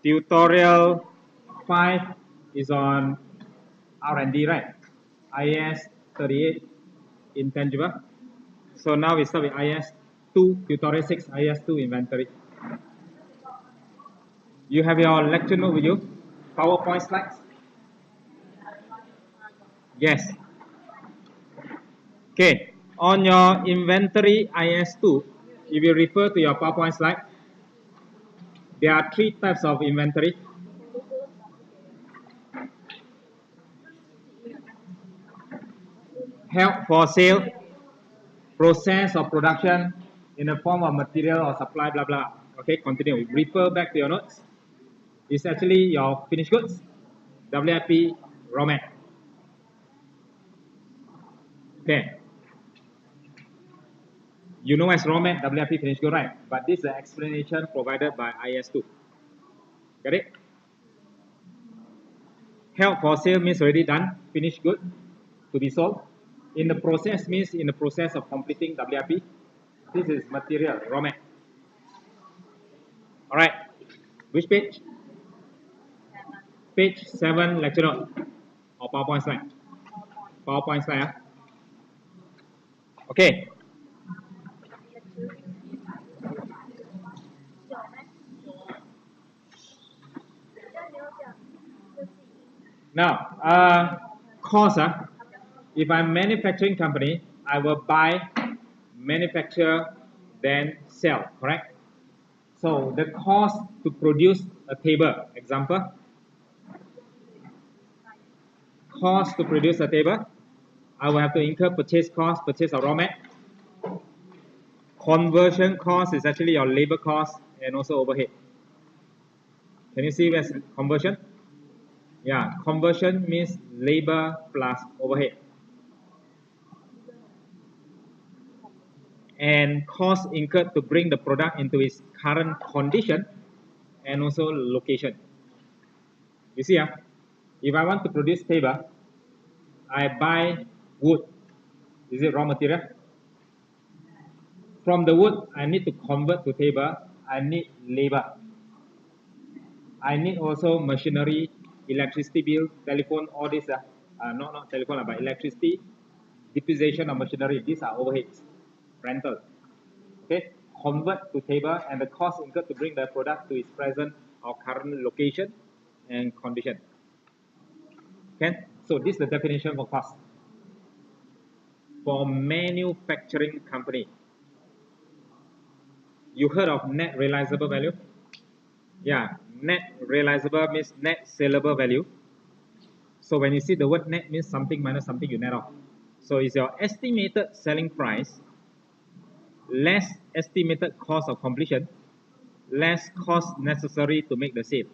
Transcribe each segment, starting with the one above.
Tutorial 5 is on R&D, right? IS 38 intangible. So now we start with IS 2, tutorial 6, IS 2 inventory. You have your lecture note with you? PowerPoint slides? Yes. Okay, on your inventory IS2, if you refer to your PowerPoint slide, there are 3 types of inventory. Held for sale, process or production in the form of material or supply, blah, blah. Okay, continue. Refer back to your notes. It's actually your finished goods, WIP, raw mat. Okay. You know as raw mat, WIP, finished good, right? But this is the explanation provided by IS2. Got it? Held for sale means already done, finished good, to be sold. In the process means in the process of completing WIP. This is material, raw mat. Alright, which page? Page 7, lecture note, or PowerPoint slide? PowerPoint slide, Okay. Now, cost, if I'm manufacturing company, I will buy, manufacture, then sell, correct? So the cost to produce a table, example, cost to produce a table, I will have to incur purchase cost, purchase of raw mat. Conversion cost is actually your labor cost and also overhead. Can you see where's conversion? Yeah, conversion means labor plus overhead. And cost incurred to bring the product into its current condition and also location. You see, if I want to produce table, I buy wood. Is it raw material? From the wood, I need to convert to table. I need labor. I need also machinery, electricity bill, telephone, all this. Not telephone, but electricity, depreciation of machinery. These are overheads, rental. Okay, convert to table and the cost incurred to bring the product to its present or current location and condition. Okay, so this is the definition for cost. For manufacturing company, you heard of net realizable value? Yeah, net realizable means net saleable value. So when you see the word net means something minus something, you net off. So it's your estimated selling price less estimated cost of completion, less cost necessary to make the sale.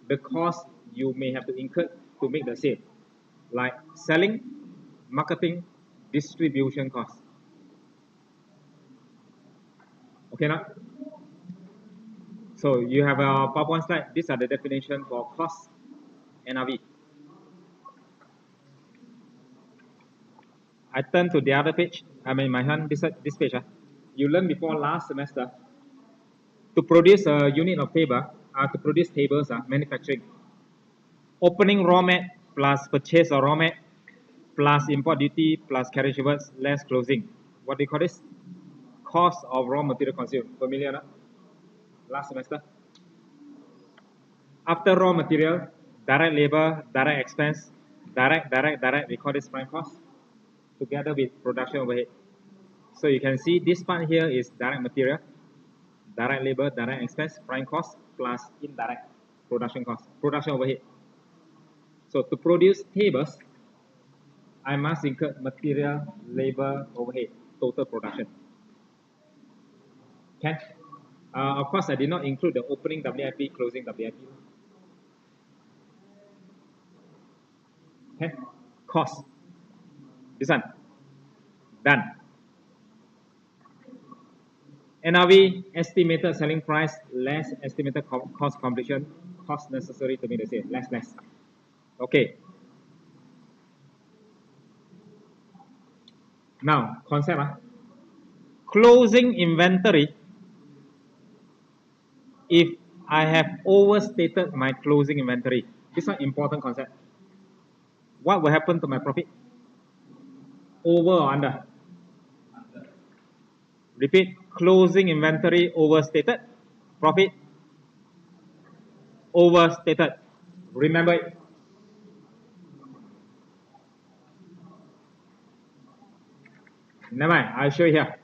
The cost you may have to incur to make the sale, like selling, marketing, distribution cost. Okay now? So you have a PowerPoint slide. These are the definition for cost, NRV. I turn to the other page. I mean my hand, this page. You learned before last semester. To produce a unit of table, to produce tables, manufacturing. Opening raw mat plus purchase of raw mat plus import duty plus carriage charges less closing. What do you call this? Cost of raw material consumed. Familiar, no? Last semester. After raw material, direct labor, direct expense, direct, we call this prime cost, together with production overhead. So you can see this part here is direct material, direct labor, direct expense, prime cost, plus indirect production cost, production overhead. So to produce tables, I must incur material, labor, overhead, total production. Okay. Of course, I did not include the opening WIP, closing WIP. Okay. Cost. This one. Done. NRV, estimated selling price less estimated cost completion, cost necessary to make the sale, less. Okay. Now, concept. Closing inventory. If I have overstated my closing inventory. This is an important concept. What will happen to my profit? Over or under? Repeat, closing inventory overstated, profit overstated. Remember it. Never mind, I'll show you here.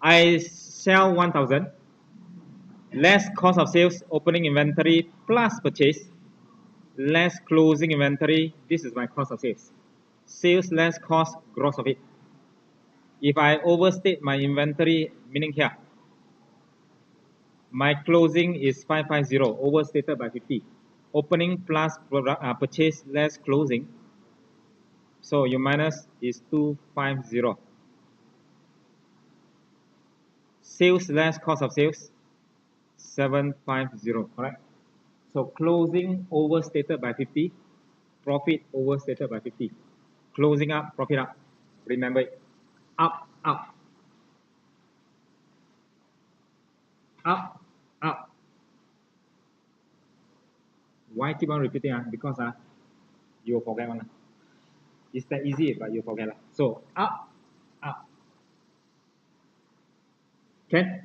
I sell 1,000, less cost of sales, opening inventory plus purchase, less closing inventory. This is my cost of sales. Sales less cost, gross of it. If I overstate my inventory, meaning here, my closing is 550, overstated by 50. Opening plus purchase less closing. So your minus is 250. Sales less cost of sales, 750, correct? So closing overstated by 50, profit overstated by 50. Closing up, profit up. Remember it. Up, up. Up, up. Why keep on repeating? Because you will forget one. It's that easy, but you forget. So up, up. Okay.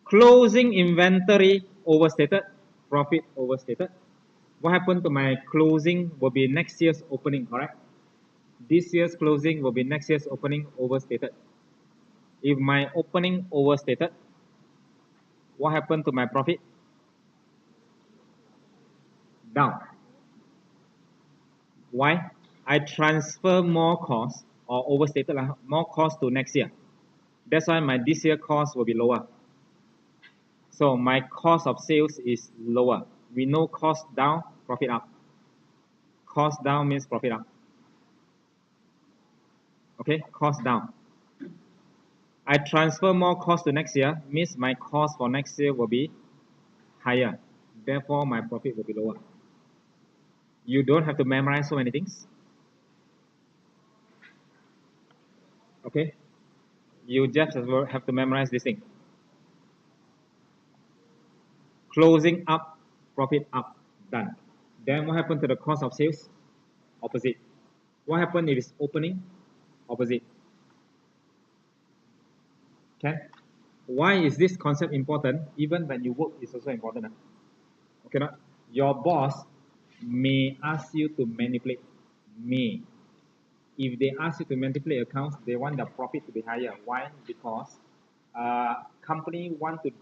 Closing inventory overstated, profit overstated. What happened to my closing will be next year's opening, correct? This year's closing will be next year's opening overstated. If my opening overstated, what happened to my profit? Down. Why? I transfer more cost or overstated more cost to next year. That's why my this year cost will be lower. So my cost of sales is lower. We know cost down, profit up. Cost down means profit up. Okay, cost down. I transfer more cost to next year, means my cost for next year will be higher. Therefore, my profit will be lower. You don't have to memorize so many things. Okay, you just have to memorize this thing. Closing up, profit up, done. Then what happened to the cost of sales? Opposite. What happened if it's opening? Opposite. Okay. Why is this concept important? Even when you work, it's also important. Okay, not? Your boss may ask you to manipulate. May. If they ask you to manipulate accounts, they want the profit to be higher. Why? Because company want to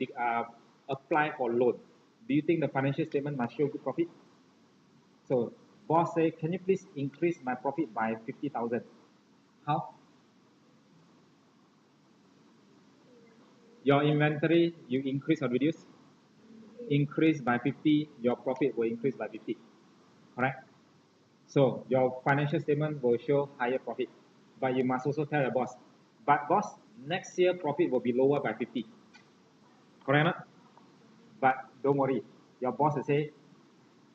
apply for loan. Do you think the financial statement must show good profit? So boss say, can you please increase my profit by 50,000? How? Your inventory, you increase or reduce? Increase by 50, your profit will increase by 50. Correct? So your financial statement will show higher profit. But you must also tell your boss, but boss, next year profit will be lower by 50. Correct? Not? But don't worry. Your boss will say,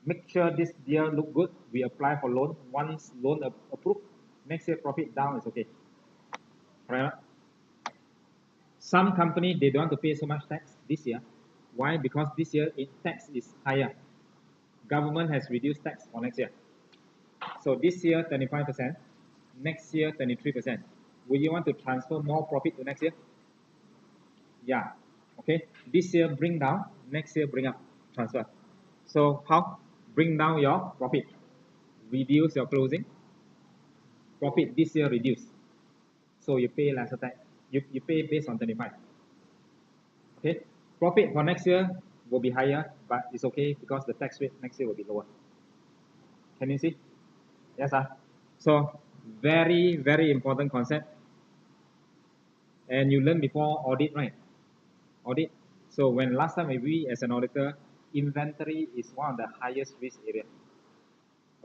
make sure this year look good. We apply for loan. Once loan approved, next year profit down is okay. Correct? Not? Some company, they don't want to pay so much tax this year. Why? Because this year tax is higher. Government has reduced tax for next year. So this year 25%, next year 23%. Will you want to transfer more profit to next year? Yeah. Okay. This year bring down, next year bring up, transfer. So how? Bring down your profit. Reduce your closing. Profit this year reduce. So you pay lesser tax. You pay based on 25. Okay. Profit for next year will be higher, but it's okay because the tax rate next year will be lower. Can you see? Yes, sir. So very, very important concept. And you learned before audit, right? Audit. So when last time we as an auditor, inventory is one of the highest risk area.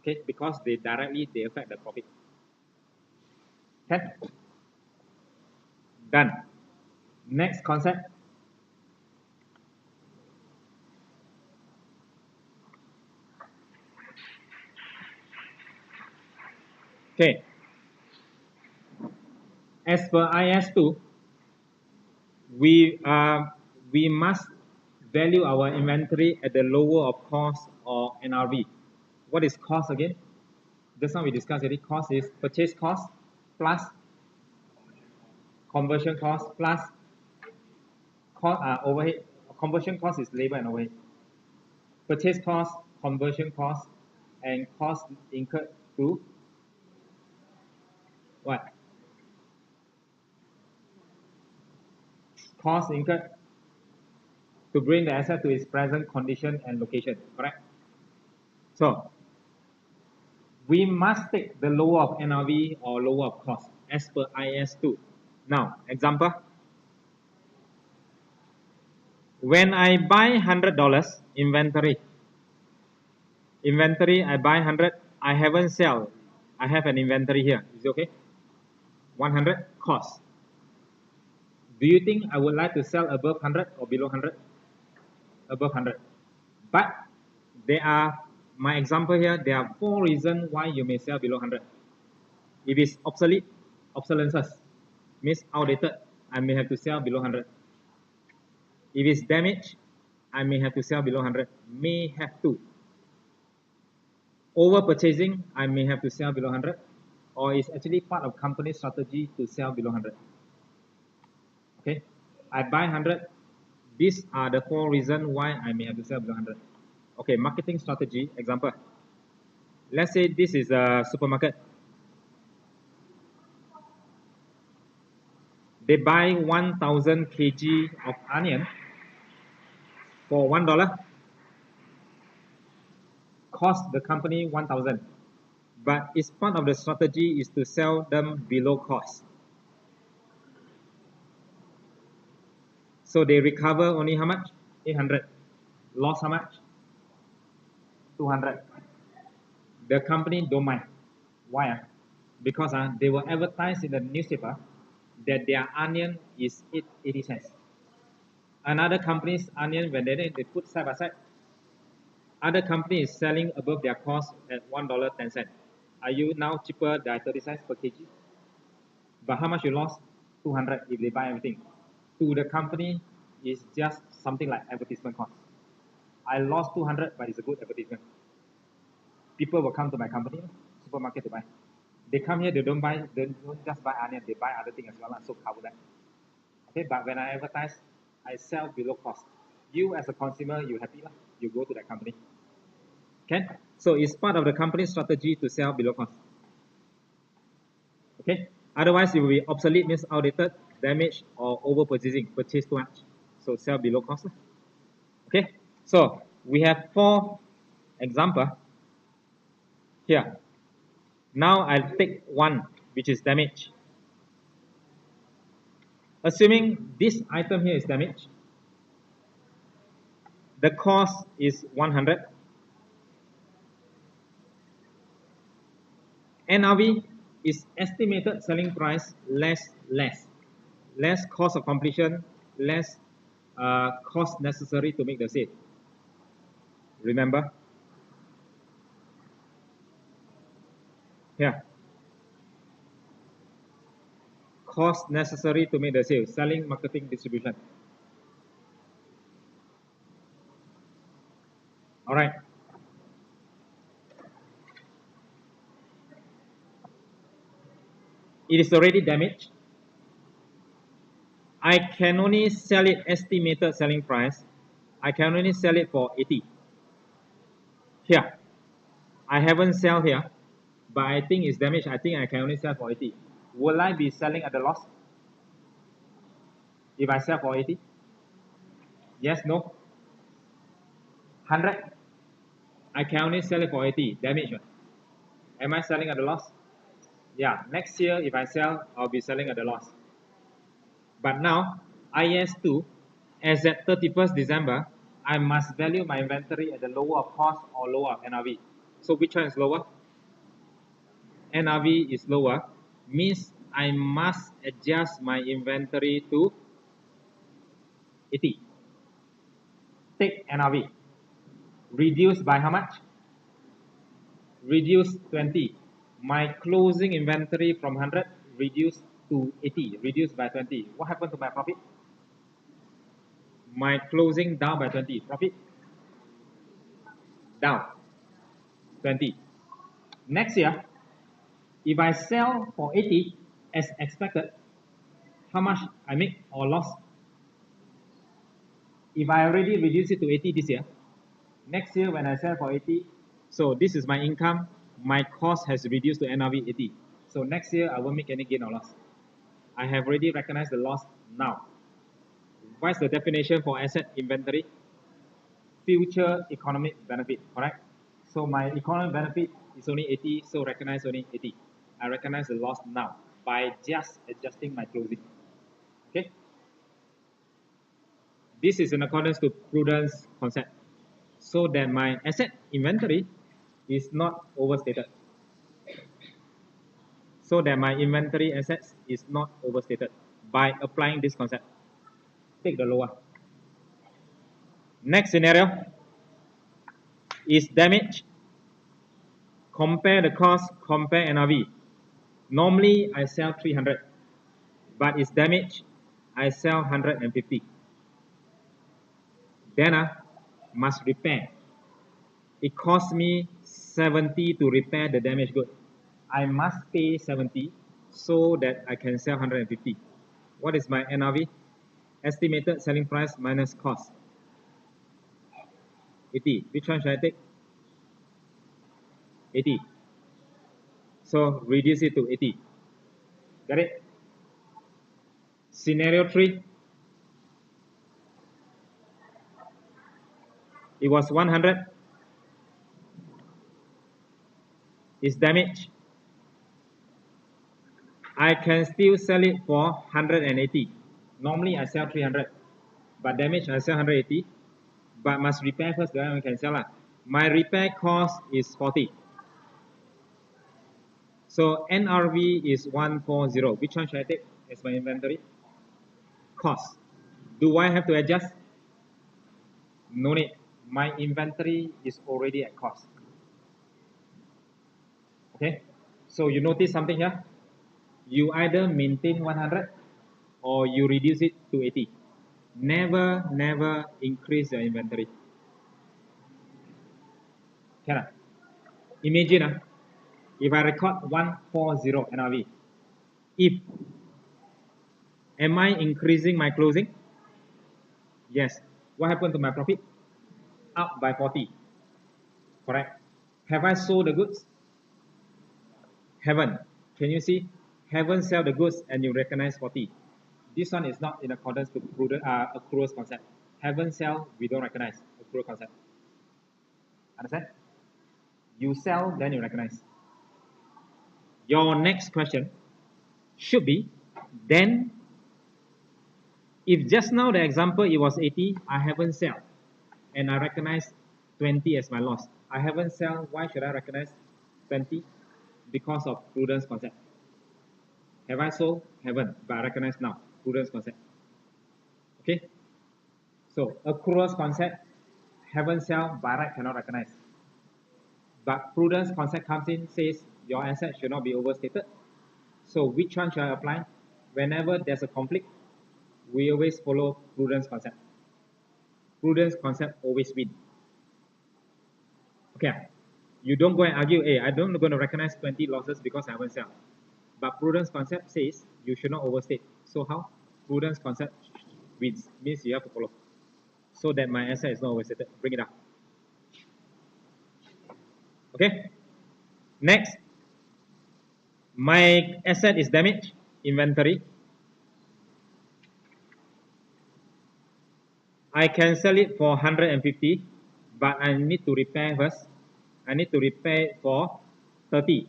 Okay, because they affect the profit. Okay. Done. Next concept. Okay. As per IS2, we must value our inventory at the lower of cost or NRV. What is cost again? Just now we discussed already. Cost is purchase cost plus conversion cost plus overhead. Conversion cost is labor and overhead. Purchase cost, conversion cost, and cost incurred to what? Cost incurred to bring the asset to its present condition and location, correct? So, we must take the lower of NRV or lower of cost as per IS2. Now, example. When I buy $100 inventory I buy 100, I haven't sell. I have an inventory here. Is it okay? 100 cost. Do you think I would like to sell above 100 or below 100? Above 100. But there are, my example here, there are 4 reasons why you may sell below 100. If it's obsolete, obsolescence, means outdated, I may have to sell below 100. If it's damaged, I may have to sell below 100. May have to. Over purchasing, I may have to sell below 100. Or it's actually part of company strategy to sell below 100. Okay, I buy 100. These are the 4 reasons why I may have to sell below 100. Okay, marketing strategy, example. Let's say this is a supermarket. They buy 1,000 kg of onion for $1. Cost the company 1,000. But it's part of the strategy is to sell them below cost. So they recover only how much? 800. Lost how much? 200. The company don't mind. Why? Because they will advertise in the newspaper that their onion is 80 cents. Another company's onion, when they put side by side, other company is selling above their cost at $1.10. Are you now cheaper than 30 cents per kg? But how much you lost? 200 if they buy everything. To the company, is just something like advertisement cost. I lost 200, but it's a good advertisement. People will come to my company, supermarket to buy. They come here, they don't just buy onion, they buy other things as well, so cover that. Okay, but when I advertise, I sell below cost. You as a consumer, you happy lah? You go to that company. Okay, so it's part of the company strategy to sell below cost. Okay, otherwise it will be obsolete, means outdated, damaged, or over purchasing, purchase too much. So sell below cost. Okay, so we have 4 examples here. Now I'll take one which is damaged. Assuming this item here is damaged, the cost is 100. NRV is estimated selling price less cost of completion, less cost necessary to make the sale. Remember? Here. Cost necessary to make the sale. Selling, marketing, distribution. Alright. It is already damaged. I can only sell it estimated selling price. I can only sell it for 80. Here. I haven't sell here, but I think it's damaged. I think I can only sell for 80. Will I be selling at a loss if I sell for 80? Yes, no? 100. I can only sell it for 80. Damaged. Am I selling at a loss? Yeah, next year if I sell, I'll be selling at a loss. But now, IS2, as at 31st December, I must value my inventory at the lower of cost or lower of NRV. So which one is lower? NRV is lower, means I must adjust my inventory to 80. Take NRV. Reduce by how much? Reduce 20. My closing inventory from 100 reduced to 80. Reduced by 20. What happened to my profit? my closing down by 20. Profit down 20. Next year, if I sell for 80 as expected, how much I make or loss? If I already reduce it to 80 this year, next year when I sell for 80, so this is my income, my cost has reduced to NRV 80. So next year I won't make any gain or loss. I have already recognized the loss now. What's the definition for asset inventory? Future economic benefit, correct? So my economic benefit is only 80, so recognize only 80. I recognize the loss now by just adjusting my closing. Okay? This is in accordance to prudence concept, so that my asset inventory is not overstated. So that my inventory assets is not overstated by applying this concept. Take the lower. Next scenario is damage. Compare the cost, compare NRV. Normally I sell 300, but it's damage, I sell 150. Then I must repair. It costs me 70 to repair the damaged good. I must pay 70 so that I can sell 150. What is my NRV? Estimated selling price minus cost. 80. Which one should I take? 80. So reduce it to 80. Got it? Scenario 3. It was 100. It's damaged. I can still sell it for 180. Normally I sell 300, but damage I sell 180. But must repair first, then I can sell. My repair cost is 40. So NRV is 140. Which one should I take as my inventory? Cost. Do I have to adjust? No need. My inventory is already at cost. Okay. So you notice something here? You either maintain 100 or you reduce it to 80. Never increase your inventory. Can imagine if I record 140 NRV, am I increasing my closing? Yes. What happened to my profit? Up by 40. Correct. Have I sold the goods? Haven't. Can you see? Haven't sell the goods and you recognize 40. This one is not in accordance to prudent accruals concept. Haven't sell, we don't recognize accrual concept. Understand? You sell, then you recognize. Your next question should be, then if just now the example it was 80, I haven't sell and I recognize 20 as my loss. I haven't sell, why should I recognize 20? Because of prudence concept. Have I sold? Haven't, but I recognize now. Prudence concept. Okay? So accruals concept, haven't sell, by right cannot recognize. But prudence concept comes in, says your asset should not be overstated. So which one should I apply? Whenever there's a conflict, we always follow prudence concept. Prudence concept always win. Okay, you don't go and argue, hey, I don't going to recognize 20 losses because I haven't sell. But prudence concept says you should not overstate. So how? Prudence concept wins, means you have to follow. So that my asset is not overstated. Bring it up. Okay. Next, my asset is damaged, inventory. I can sell it for 150, but I need to repair first. I need to repair for 30.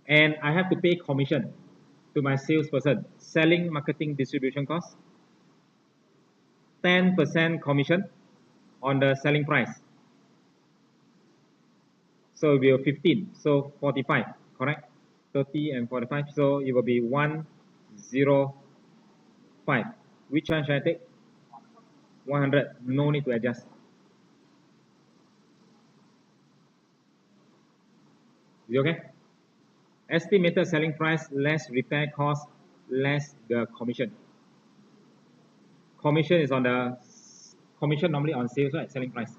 And I have to pay commission to my salesperson. Selling, marketing, distribution costs. 10% commission on the selling price. So it will be 15. So 45, correct? 30 and 45. So it will be 105. Which one should I take? 100. No need to adjust. Is it okay? Estimated selling price less repair cost less the commission. commission is on the commission normally on sales, right? Selling price.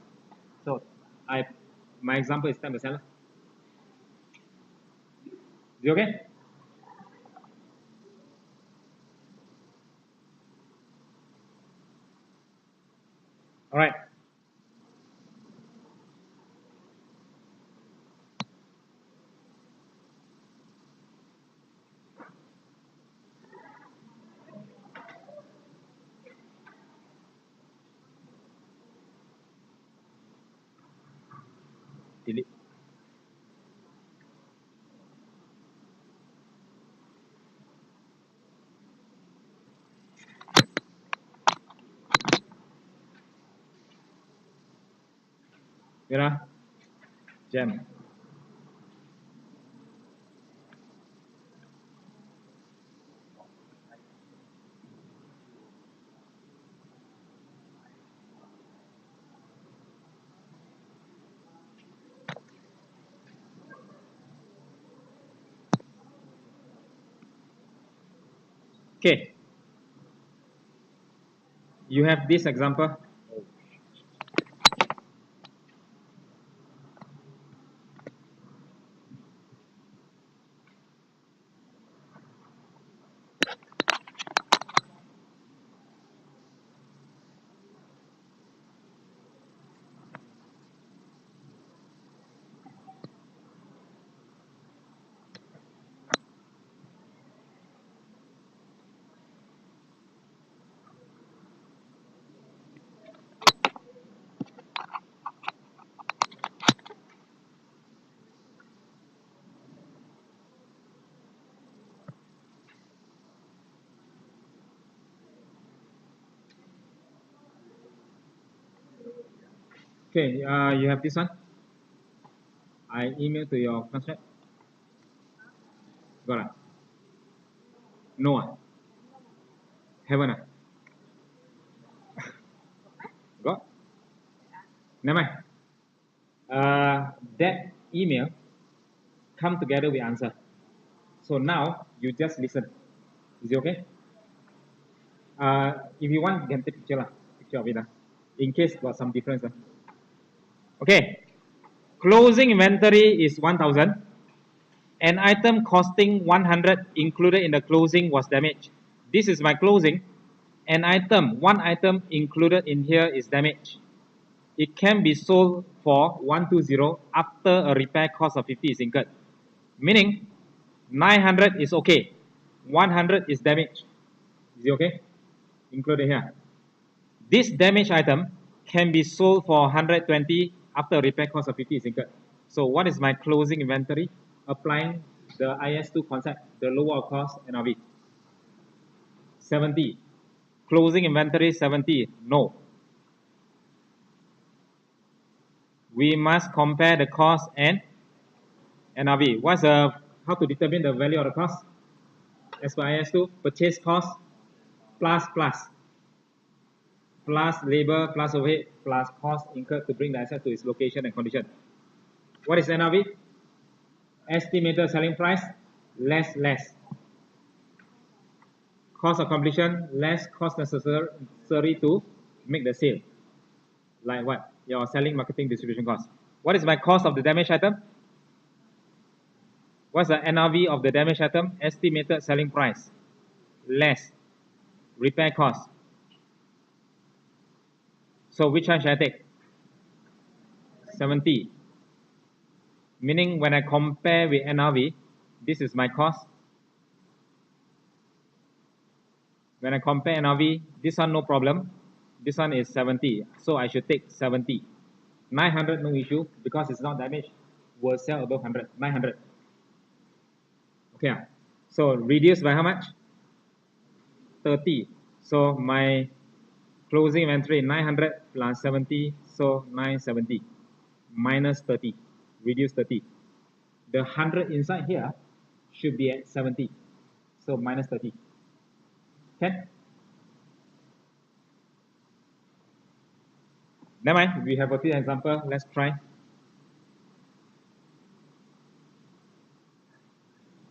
So my example is 10%. Is it okay? All right. Delete. Gem. Okay. You have this example. Okay, you have this one. I email to your contract. Got it? No. Haven't. Got? Never mind. That email come together with answer. So now you just listen. Is it okay? If you want, you can take picture of it. In case got some difference. Okay. Closing inventory is 1000. An item costing 100 included in the closing was damaged. This is my closing. An item, one item included in here is damaged. It can be sold for 120 after a repair cost of 50 is incurred. Meaning 900 is okay. 100 is damaged. Is it okay? Included here. This damaged item can be sold for 120 after a repair cost of 50 is incurred. So what is my closing inventory? Applying the IS2 concept, the lower cost NRV. 70. Closing inventory 70. No. We must compare the cost and NRV. What's how to determine the value of the cost? As per IS2, purchase cost plus labor plus overhead plus cost incurred to bring the asset to its location and condition. What is NRV? Estimated selling price less cost of completion less cost necessary to make the sale. Like what? Your selling, marketing, distribution cost. What is my cost of the damaged item? What's the NRV of the damaged item? Estimated selling price less repair cost. So which one should I take? 70. Meaning when I compare with NRV, this is my cost. When I compare NRV, this one no problem. This one is 70. So I should take 70. 900 no issue because it's not damaged. Will sell above 100. 900. Okay. So reduced by how much? 30. So my closing inventory 900 plus 70. So 970 minus 30. Reduce 30. The 100 inside here should be at 70. So minus 30. Okay? Never mind. We have a few examples. Let's try.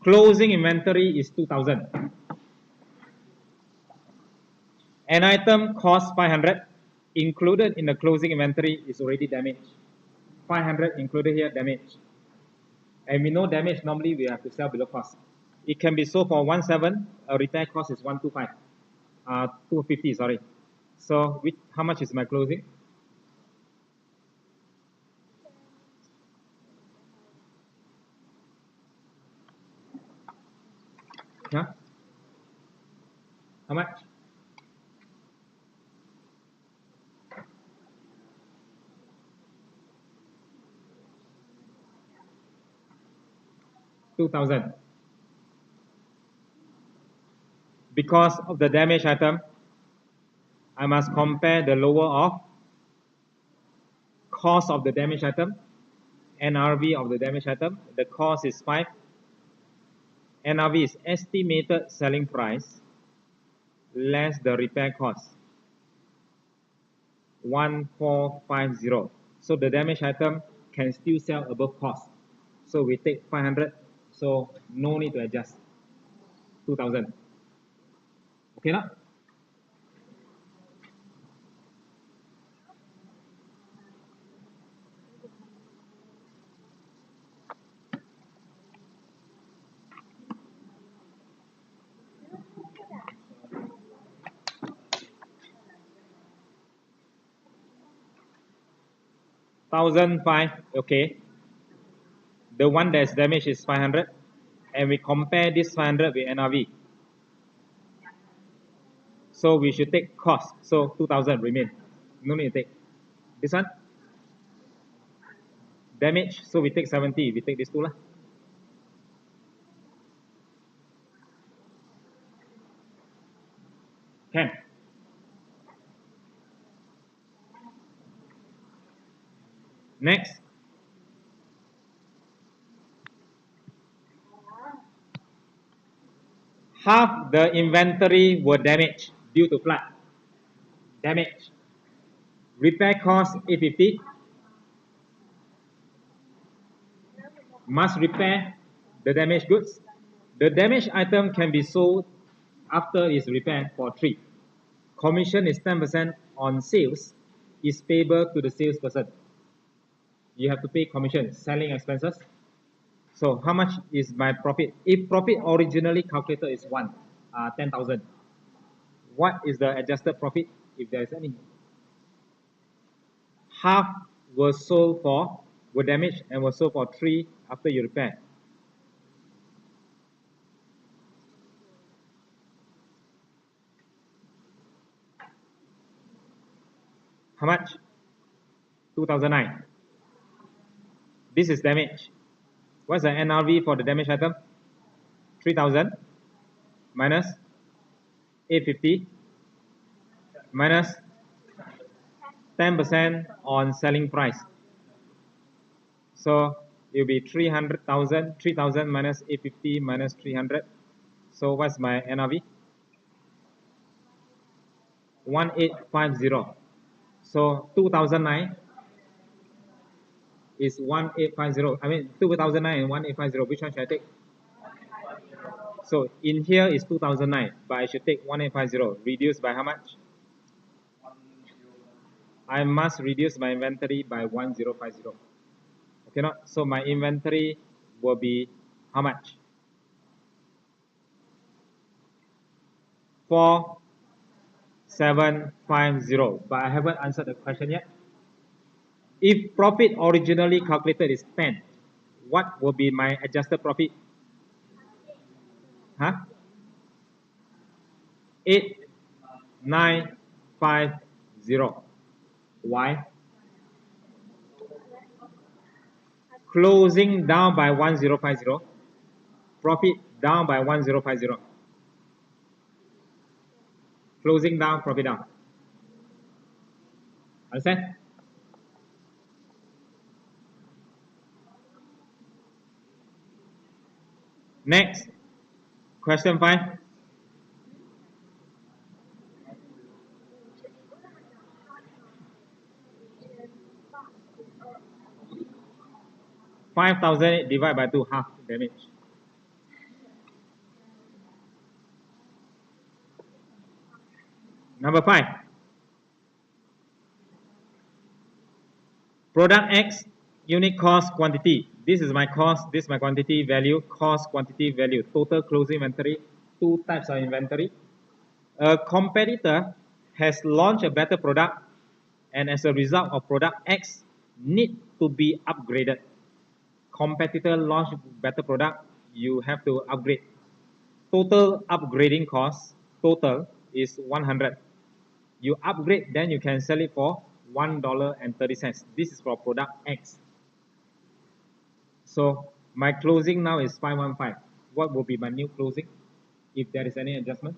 Closing inventory is 2000. An item cost 500, included in the closing inventory is already damaged. 500 included here, damaged. And we know damage normally we have to sell below cost. It can be sold for 17, a repair cost is 125, 250, sorry. So how much is my closing? Yeah? How much? $2,000. Because of the damaged item, I must compare the lower of cost of the damaged item, NRV of the damaged item. The cost is 5. NRV is estimated selling price less the repair cost, 1450. So the damaged item can still sell above cost. So we take 500. So no need to adjust. 2,000. Okay, now? $1,005. Okay. The one that's damaged is 500, and we compare this 500 with NRV. So we should take cost. So 2,000 remain. No need to take. This one? Damage. So we take 70. We take this two lah. Can. Next. Half the inventory were damaged due to flood. Damage. Repair cost 850. Must repair the damaged goods. The damaged item can be sold after it's repaired for 3. Commission is 10% on sales, is payable to the salesperson. You have to pay commission, selling expenses. So how much is my profit? If profit originally calculated is 10,000, what is the adjusted profit if there is any? Half were damaged and were sold for 3 after you repair. How much? 2009. This is damage. What's the NRV for the damaged item? 3,000 minus 850 minus 10% on selling price. So it will be 300,000. 3,000 minus 850 minus 300. So what's my NRV? 1850. So 2009 is 1850. I mean 2009 and 1850. Which one should I take? So in here is 2009, but I should take 1850. Reduced by how much? I must reduce my inventory by 1050. Okay, not? So my inventory will be how much? 4750. But I haven't answered the question yet. If profit originally calculated is 10, what will be my adjusted profit? Huh? 8950. Why? Closing down by 1050. Profit down by 1050. Closing down, profit down. Understand? Next, question 5. $5,000 divided by 2, half damage. Number 5. Product X, unit cost quantity. This is my cost, this is my quantity value, cost quantity value, total closing inventory, 2 types of inventory. A competitor has launched a better product, and as a result of product X need to be upgraded. Competitor launch better product, you have to upgrade. Total upgrading cost total is 100. You upgrade, then you can sell it for $1.30. This is for product X. So my closing now is 515. What will be my new closing if there is any adjustment?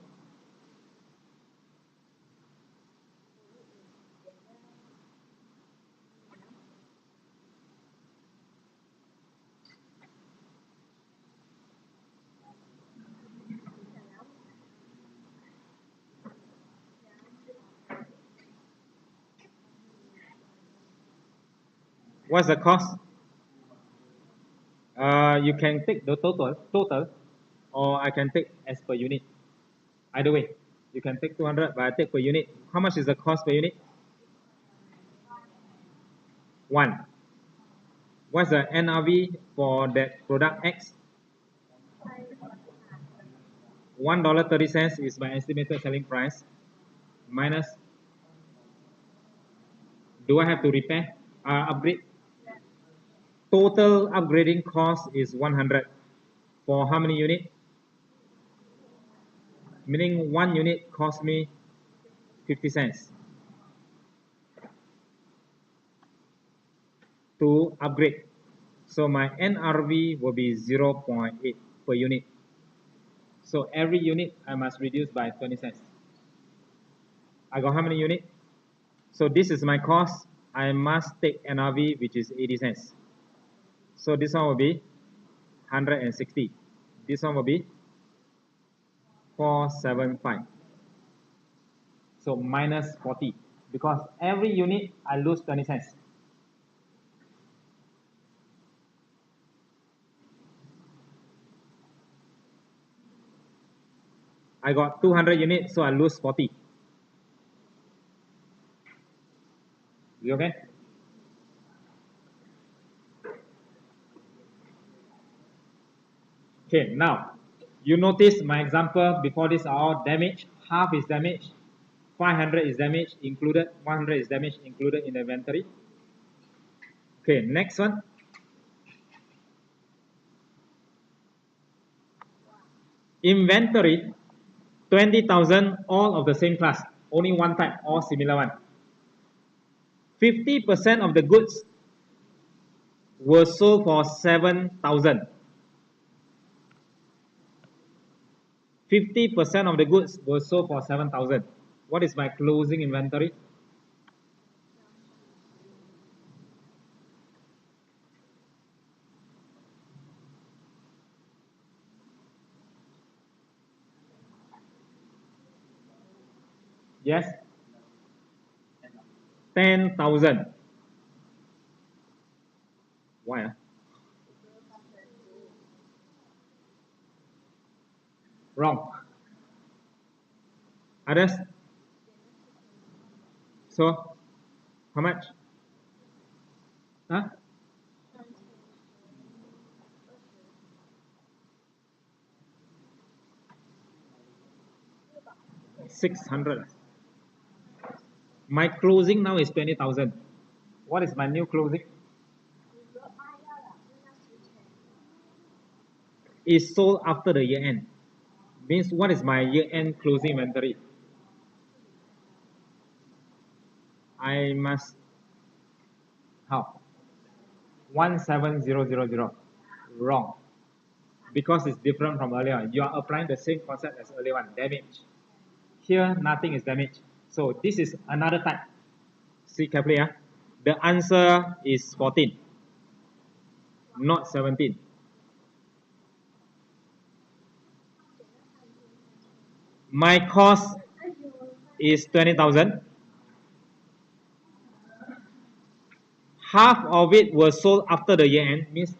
What's the cost? You can take the total, or I can take as per unit. Either way, you can take 200, but I take per unit. How much is the cost per unit? 1. What's the NRV for that product X? $1.30 is my estimated selling price. Minus, do I have to repair? Upgrade? Total upgrading cost is 100. For how many units? Meaning 1 unit cost me 50 cents to upgrade. So my NRV will be 0.8 per unit. So every unit I must reduce by 20 cents. I got how many units? So this is my cost. I must take NRV, which is 80 cents. So this one will be 160. This one will be 475. So minus 40, because every unit I lose 20 cents. I got 200 units, so I lose 40. You okay? Okay, now you notice my example before this are all damaged. Half is damaged, 500 is damaged included, 100 is damaged included in the inventory. Okay, next one. Inventory 20,000, all of the same class, only one type, all similar one. 50% of the goods were sold for 7,000. 50% of the goods were sold for 7,000. What is my closing inventory? Yes? 10,000. Why? Wrong. Others? So, how much? Huh? 600. My closing now is 20,000. What is my new closing? Is sold after the year end. Means what is my year end closing inventory? I must, how? 17000. Wrong. Because it's different from earlier. You are applying the same concept as earlier one, damage. Here, nothing is damaged. So this is another type. See carefully. The answer is 14, not 17. My cost is 20,000. Half of it was sold after the year end, means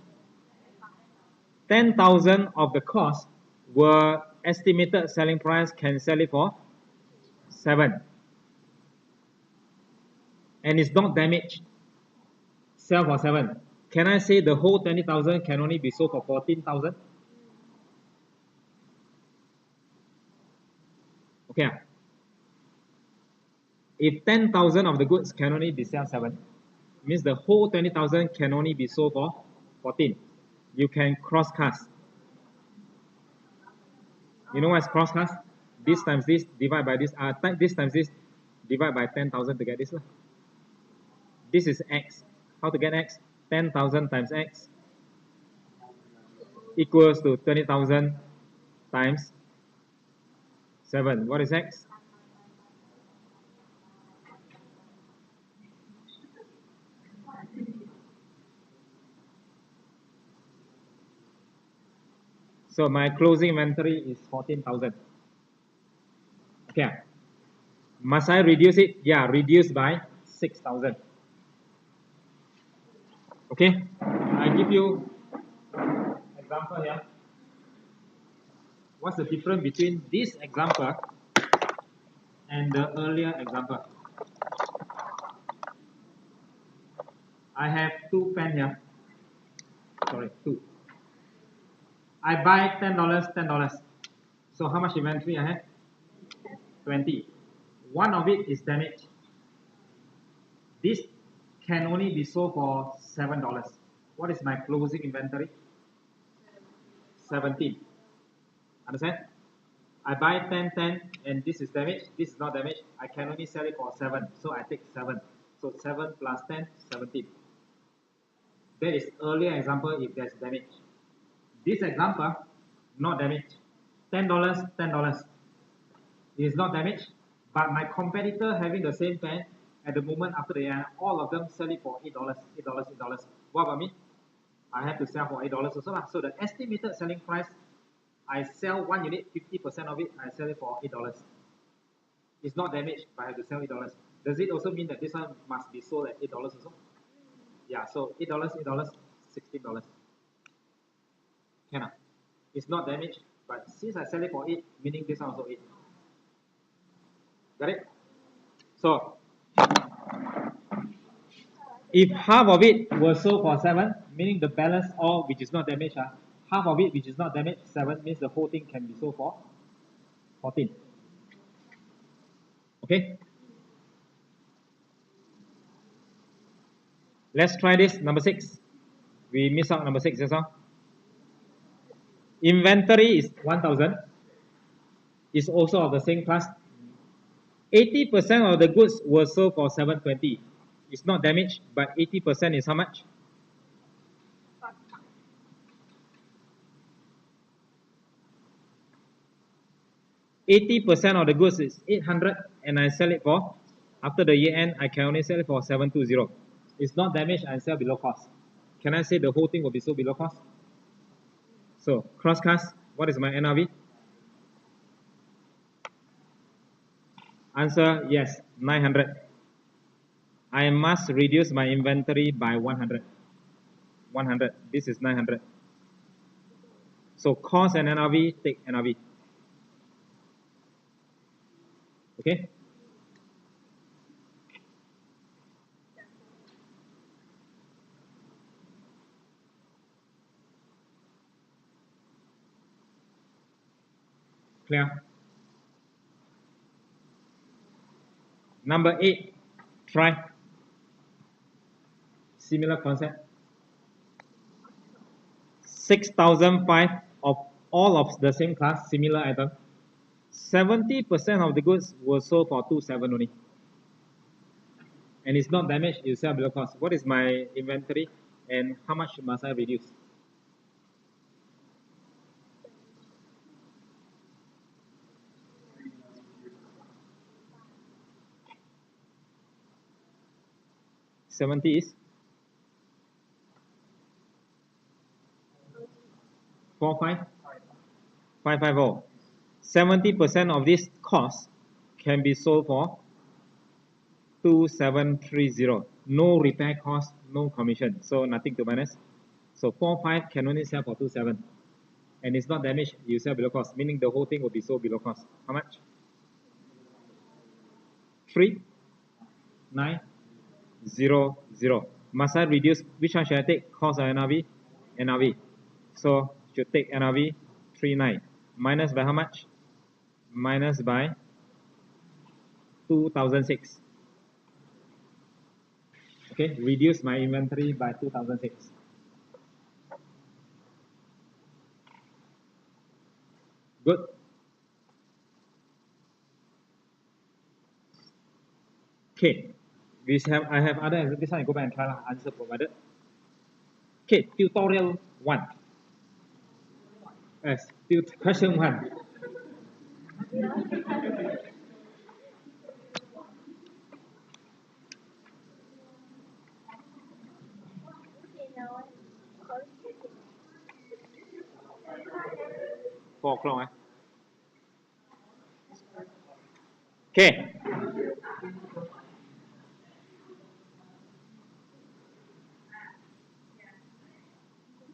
10,000 of the cost were estimated selling price, can sell it for 7. and it's not damaged, sell for 7. Can I say the whole 20,000 can only be sold for 14,000? Okay. If 10,000 of the goods can only be sold 7, means the whole 20,000 can only be sold for 14. You can cross cast. You know what's cross cast? This times this divide by this. This times this divide by 10,000 to get this. This is x. How to get x? 10,000 times x equals to 20,000 times 7. What is x? So my closing inventory is 14,000. Okay. Must I reduce it? Yeah, reduce by 6,000. Okay. I give you example here. What's the difference between this example and the earlier example? I have 2 pens here. Sorry, 2. I buy $10, $10. So how much inventory I have? 20. One of it is damaged. This can only be sold for $7. What is my closing inventory? 17. Understand? I buy 10, 10, and this is damaged. This is not damaged. I can only sell it for 7. So I take 7. So 7 plus 10, 17. That is earlier example if there's damage. This example, not damaged. $10, $10. It is not damaged, but my competitor having the same pen at the moment after the end, all of them sell it for $8, $8, $8. What about me? I have to sell for $8 also. So the estimated selling price, I sell 1 unit, 50% of it, I sell it for $8. It's not damaged, but I have to sell $8. Does it also mean that this one must be sold at $8 also? Yeah, so $8, $8, $16. Cannot. It's not damaged, but since I sell it for 8, meaning this one also 8. Got it? So, if half of it was sold for 7, meaning the balance all which is not damaged, half of it which is not damaged, 7 means the whole thing can be sold for 14. Okay? Let's try this, number 6. We miss out number 6 just now. Inventory is 1,000. Is also of the same class. 80% of the goods were sold for 720. It's not damaged, but 80% is how much? 80% of the goods is 800 and I sell it for, after the year end, I can only sell it for 720. It's not damaged, I sell below cost. Can I say the whole thing will be sold below cost? So, cross cast, what is my NRV? Answer, yes, 900. I must reduce my inventory by 100. 100, this is 900. So, cost and NRV, take NRV. Okay? Clear? Number 8, try. Similar concept. 6,005 of all of the same class, similar item. 70% of the goods were sold for 27 only. And it's not damaged, you sell below cost. What is my inventory and how much must I reduce? $70 is 550. 70% of this cost can be sold for 2730. No repair cost, no commission, so nothing to minus. So 45 can only sell for 27, and it's not damaged. You sell below cost, meaning the whole thing will be sold below cost. How much? 3, 9, 0, 0. Must I reduce? Which one should I take? Cost or NRV? NRV. So should take NRV 39. Minus by how much? Minus by 2006. Okay, reduce my inventory by 2006. Good. Okay, I have other, this one I go back and try answer provided. Okay, tutorial 1. Yes, question 1. Four o'clock. Okay.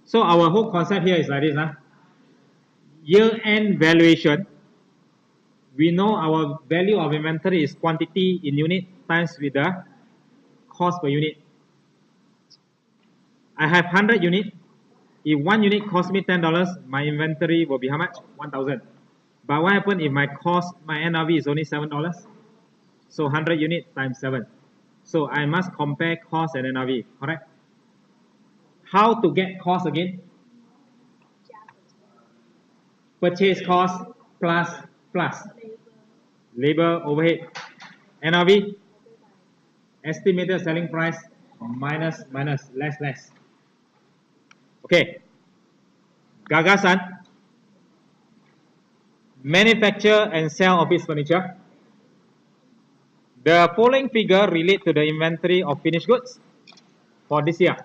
So our whole concept here is like this. Year-end valuation. We know our value of inventory is quantity in unit times with the cost per unit. I have 100 unit. If one unit costs me $10, my inventory will be how much? 1,000. But what happens if my NRV is only $7? So 100 unit times 7. So I must compare cost and NRV, correct? How to get cost again? Purchase cost plus labor overhead. NRV, estimated selling price minus less. Okay. Gagasan, manufacture and sell office furniture. The following figure relate to the inventory of finished goods for this year.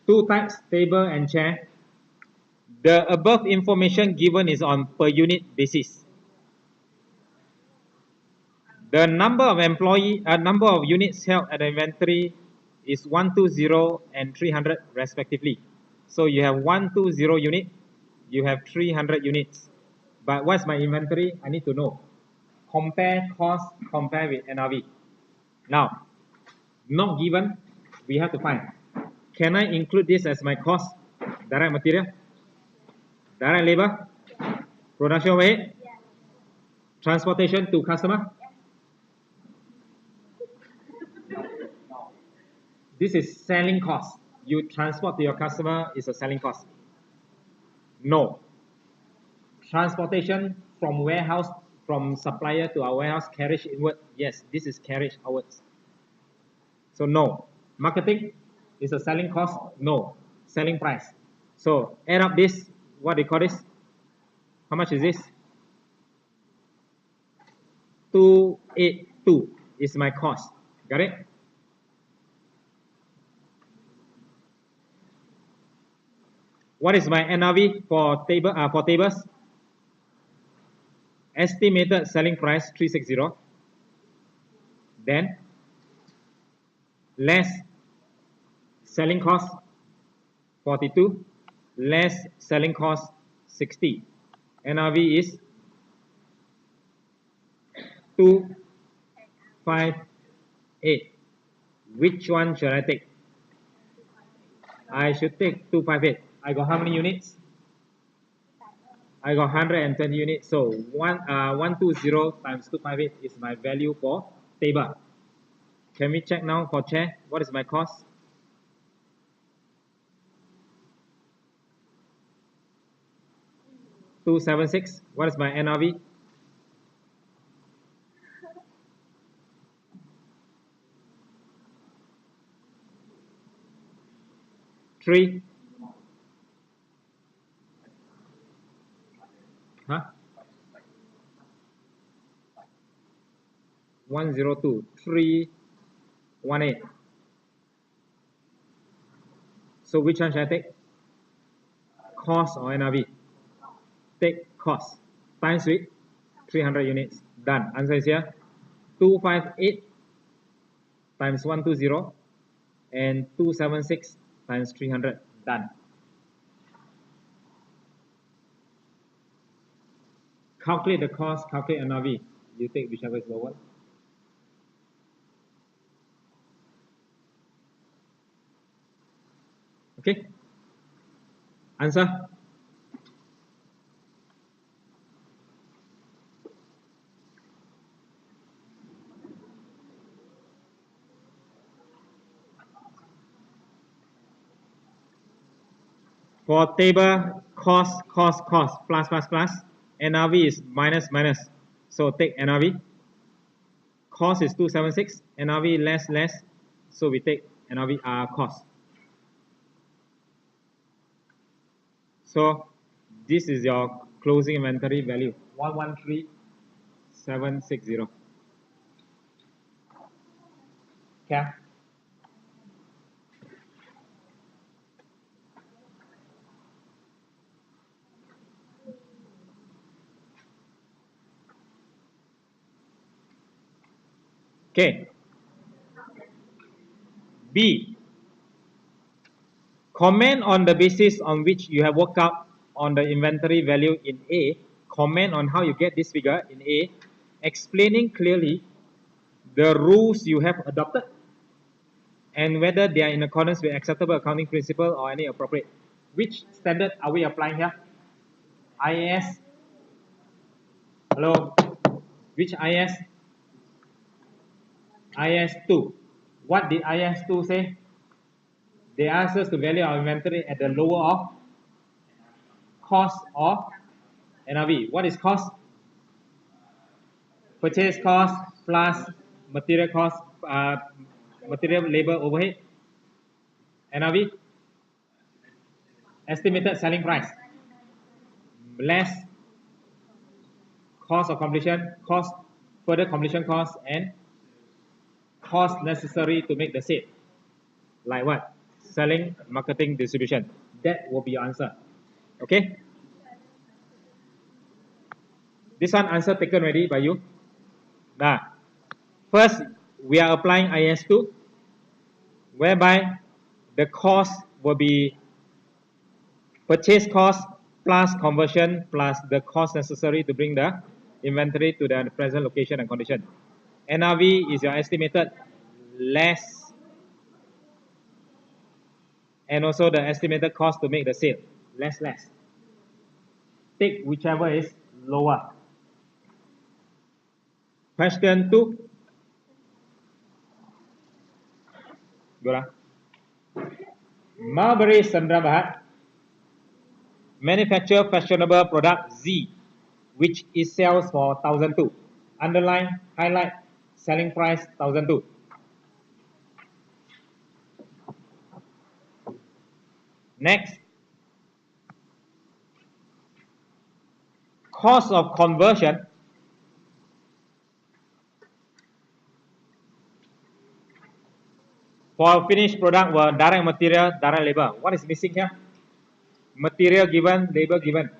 2 types, table and chair. The above information given is on per unit basis. The number of number of units held at the inventory is 120 and 300 respectively. So you have 120 unit, you have 300 units. But what's my inventory? I need to know. Compare cost, compare with NRV. Now, not given, we have to find. Can I include this as my cost? Direct material? Direct labor? Production overhead? Transportation to customer? This is selling cost. You transport to your customer is a selling cost. No. Transportation from warehouse, from supplier to our warehouse, carriage inward. Yes, this is carriage outwards. So no. Marketing is a selling cost. No. Selling price. So add up this. What do you call this? How much is this? 282 is my cost. Got it? What is my NRV for tables? Estimated selling price 360. Then less selling cost 42, less selling cost 60. NRV is 258. Which one should I take? I should take 258. I got how many units? I got 120 units. So 120 times 258 is my value for table. Can we check now for chair? What is my cost? $276. What is my NRV? Three. Huh? 102. 318. So which one should I take? Cost or NRV? Take cost. Times with 300 units. Done. Answer is here. 258 times 120 and 276 times 300. Done. Calculate the cost, calculate NRV. You take whichever is lower. Okay? Answer? For table, cost, plus, NRV is minus, minus. So take NRV. Cost is 276, NRV less. So we take NRV cost. So this is your closing inventory value, 113760. Okay. Okay. B. Comment on the basis on which you have worked out on the inventory value in A. Comment on how you get this figure in A, explaining clearly the rules you have adopted and whether they are in accordance with acceptable accounting principle or any appropriate. Which standard are we applying here? IAS. Hello. Which IAS? IAS 2. What did IAS 2 say? They asked us to value our inventory at the lower of cost of NRV. What is cost? Purchase cost plus material cost, material labor overhead. NRV? Estimated selling price. Less cost of completion, cost, further completion cost, and cost necessary to make the sale. Like what? Selling, marketing, distribution. That will be your answer. Okay? This one answer taken ready by you. Now, first we are applying IS2, whereby the cost will be purchase cost plus conversion plus the cost necessary to bring the inventory to the present location and condition. NRV is your estimated less, and also the estimated cost to make the sale, less. Take whichever is lower. Question 2. Go. Marbury Sandrabahat manufacture fashionable product Z, which is sells for 1,002. Underline, highlight, selling price 1,002. Next, cost of conversion for finished product were direct material, direct labor. What is missing here? Material given, labor given.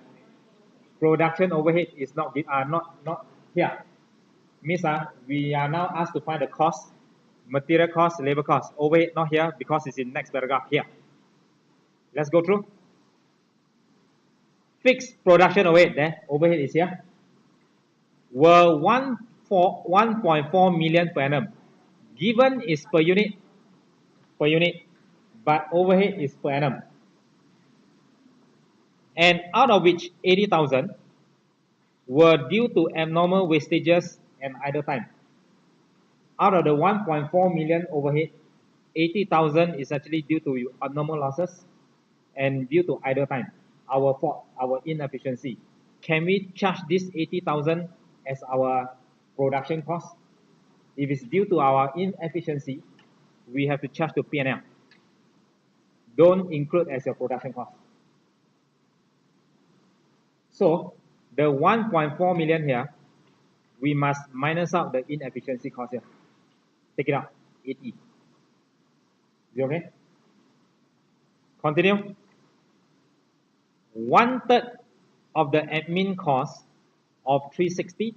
Production overhead is not here. Means we are now asked to find the cost, material cost, labor cost. Overhead not here because it's in next paragraph here. Let's go through. Fixed production overhead, there, overhead is here, were 1.4 million per annum. Given is per unit, but overhead is per annum. And out of which 80,000 were due to abnormal wastages and idle time. Out of the 1.4 million overhead, 80,000 is actually due to abnormal losses and due to idle time, our fault, our inefficiency. Can we charge this 80,000 as our production cost? If it's due to our inefficiency, we have to charge to P&L. Don't include as your production cost. So the 1.4 million here, we must minus out the inefficiency cost here. Take it out, 80. Is it okay? Continue. 1/3 of the admin costs of 360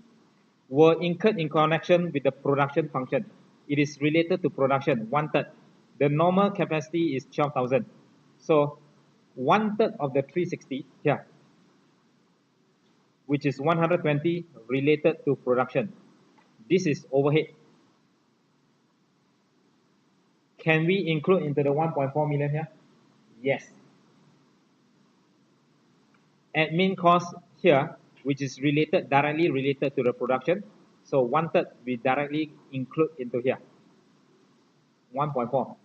were incurred in connection with the production function. It is related to production, 1/3. The normal capacity is 12,000. So 1/3 of the 360 here, which is 120 related to production. This is overhead. Can we include into the 1.4 million here? Yes. Admin cost here, which is directly related to the production. So 1/3 we directly include into here. 1.4.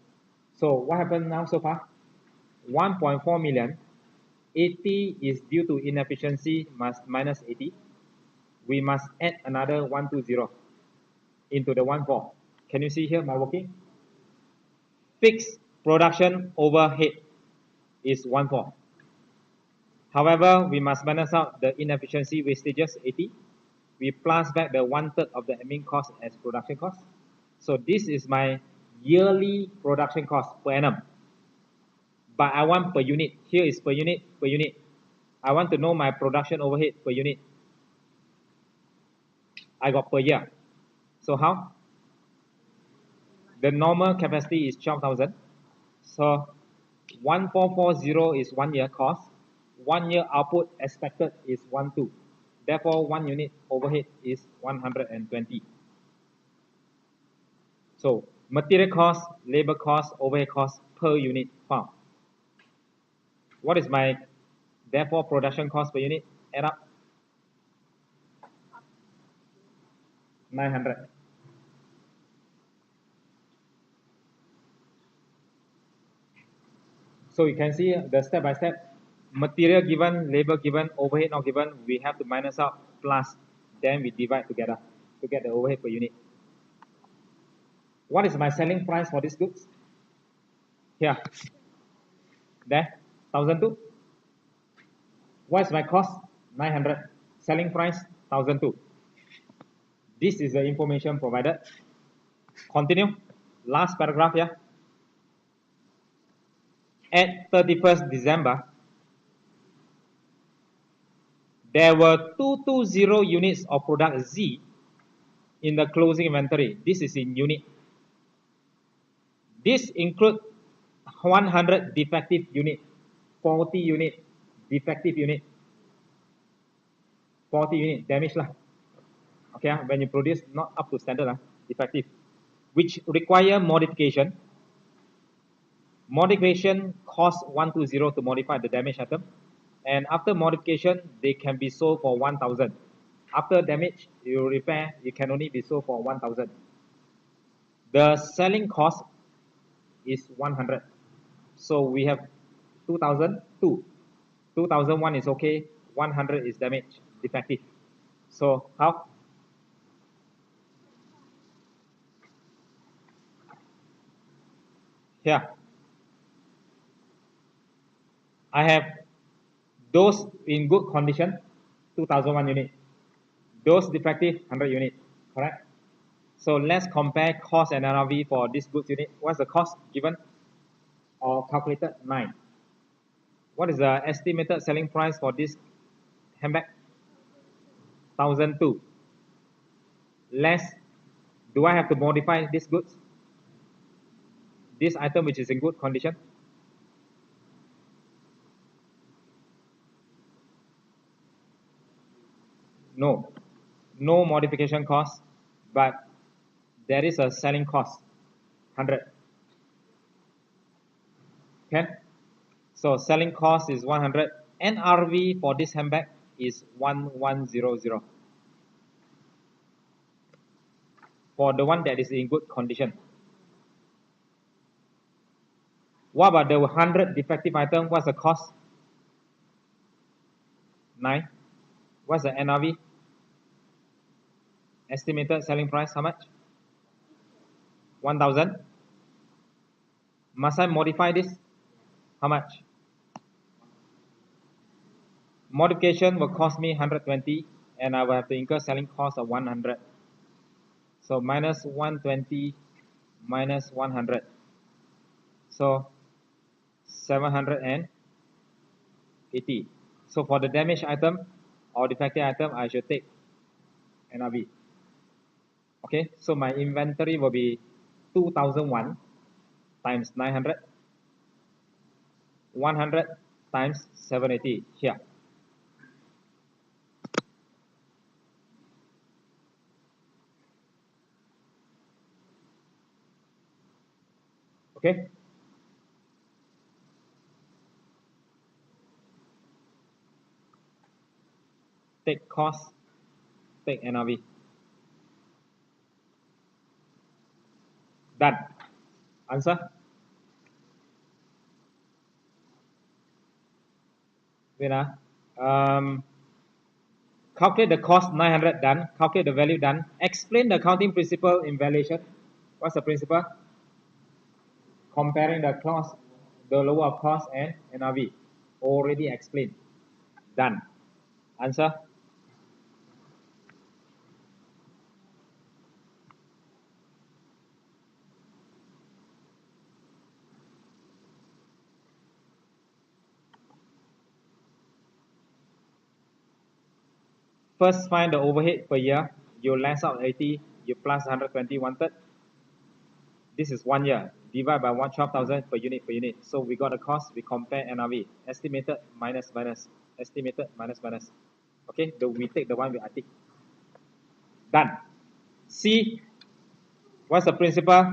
So what happened now so far? 1.4 million. 80 is due to inefficiency minus 80. We must add another 120 into the 1.4. Can you see here my working? Fixed production overhead is 1.4. However, we must minus out the inefficiency wastages 80. We plus back the 1/3 of the admin cost as production cost. So this is my yearly production cost per annum. But I want per unit. Here is per unit, per unit. I want to know my production overhead per unit. I got per year. So how? The normal capacity is 12,000. So 1440 is 1 year cost. 1 year output expected is 12. Therefore, 1 unit overhead is 120. So material cost, labor cost, overhead cost per unit found. What is my therefore production cost per unit? Add up 900. So you can see the step by step, material given, labor given, overhead not given, we have to minus out plus, then we divide together to get the overhead per unit. What is my selling price for these goods? Here, there, 1,002. What is my cost? 900. Selling price, 1,002. This is the information provided. Continue. Last paragraph here. At 31st December, there were 220 units of product Z in the closing inventory. This is in unit. This includes 100 defective unit, 40 unit defective unit, 40 unit damage lah. Okay, when you produce not up to standard defective, which require modification. Modification costs 120 to modify the damaged item, and after modification they can be sold for 1,000. After damage you repair, it can only be sold for 1,000. The selling cost is 100. So we have 2,002. 2,001 is okay. 100 is damaged, defective. So how? Here, I have those in good condition, 2,001 unit. Those defective, 100 unit. Correct? So let's compare cost and NRV for this goods unit. What's the cost given or calculated? 9. What is the estimated selling price for this handbag? 1,002. Less, do I have to modify this goods? This item which is in good condition? No. No modification cost, but there is a selling cost, 100. Okay? So selling cost is 100. NRV for this handbag is 1100. For the one that is in good condition. What about the 100 defective item? What's the cost? 9. What's the NRV? Estimated selling price, how much? 1,000. Must I modify this? How much? Modification will cost me 120 and I will have to incur selling cost of 100. So minus 120 minus 100. So 780. So for the damaged item or defective item, I should take NRV. Okay, so my inventory will be 2,001 times 900. 100 times 780 here. Okay. take cost, take NRV. Done. Answer? Wait, calculate the cost 900 done. Calculate the value done. Explain the accounting principle in valuation. What's the principle? Comparing the cost, the lower of cost and NRV. Already explained. Done. Answer? First, find the overhead per year. You less out 80, you plus 120, 1/3. This is 1 year. Divide by 12,000 per unit. So we got the cost, we compare NRV. Estimated minus minus. Estimated minus minus. Okay, we take the one we tick. Done. C, what's the principle?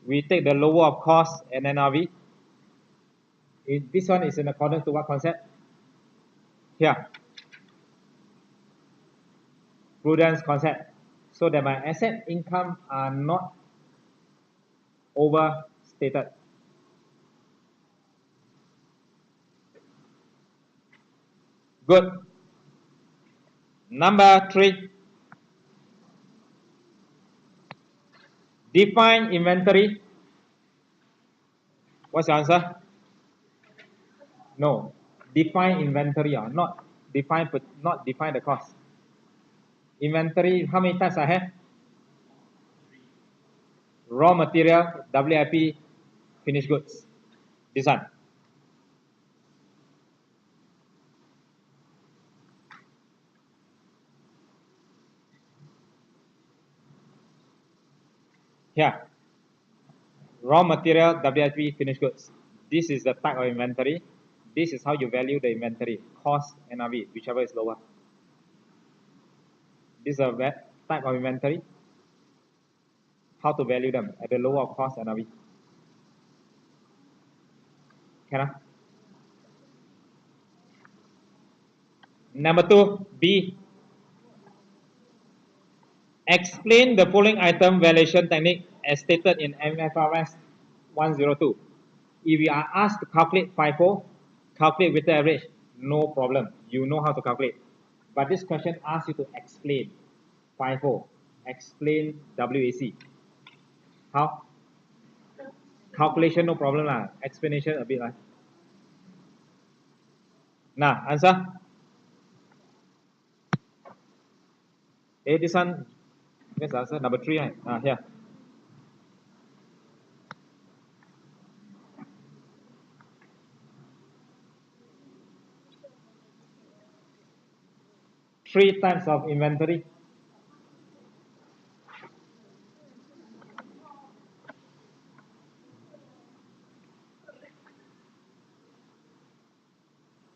We take the lower of cost and NRV. This one is in accordance to what concept? Here. Prudence concept. So that my asset income are not overstated. Good. Number 3. Define inventory. What's the answer? No. Define inventory or not define the cost. Inventory, how many types I have? Raw material, WIP, finished goods. This one. Here. Raw material, WIP, finished goods. This is the type of inventory. This is how you value the inventory. Cost, NRV, whichever is lower. This is a type of inventory. How to value them at the lower of cost NRV. Can I? Number 2, B. Explain the following item valuation technique as stated in MFRS 102. If you are asked to calculate FIFO, calculate weighted average, no problem. You know how to calculate. But this question asks you to explain FIFO, explain WAC. How? Calculation, no problem lah. Explanation a bit lah. Nah, answer. This one, where's the answer? Number 3, right? Here. Three types of inventory.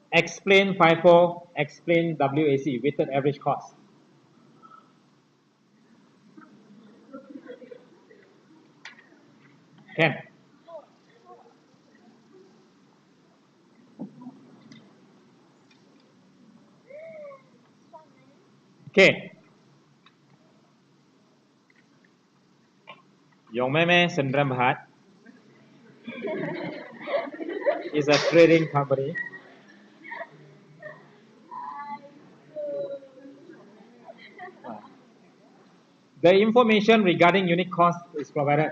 Explain FIFO, explain WAC, weighted average cost. Can. Okay. Yung Meme Sendram Berhad is a trading company. The information regarding unit cost is provided.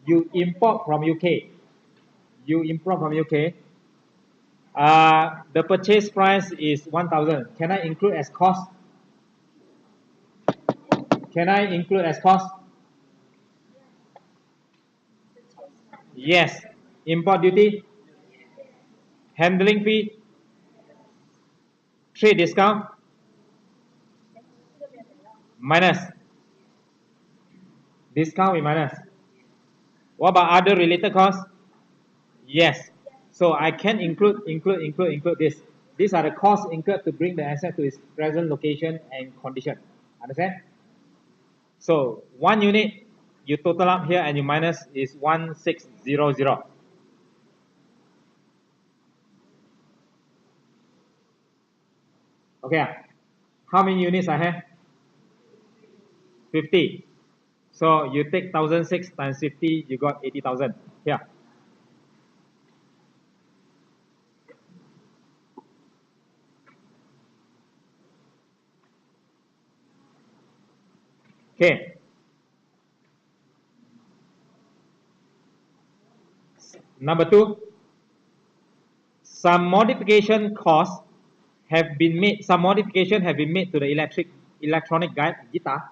You import from UK. The purchase price is 1,000. Can I include as cost? Yes. Import duty, handling fee, trade discount, minus. Discount with minus. What about other related costs? Yes. So I can include this. These are the costs incurred to bring the asset to its present location and condition. Understand? So 1 unit, you total up here and you minus is 1600. Okay. How many units I have? 50. So you take 1,006 times 50, you got 80,000. Here. Okay. Number 2, some modification costs have been made. Some modification have been made to the electronic guitar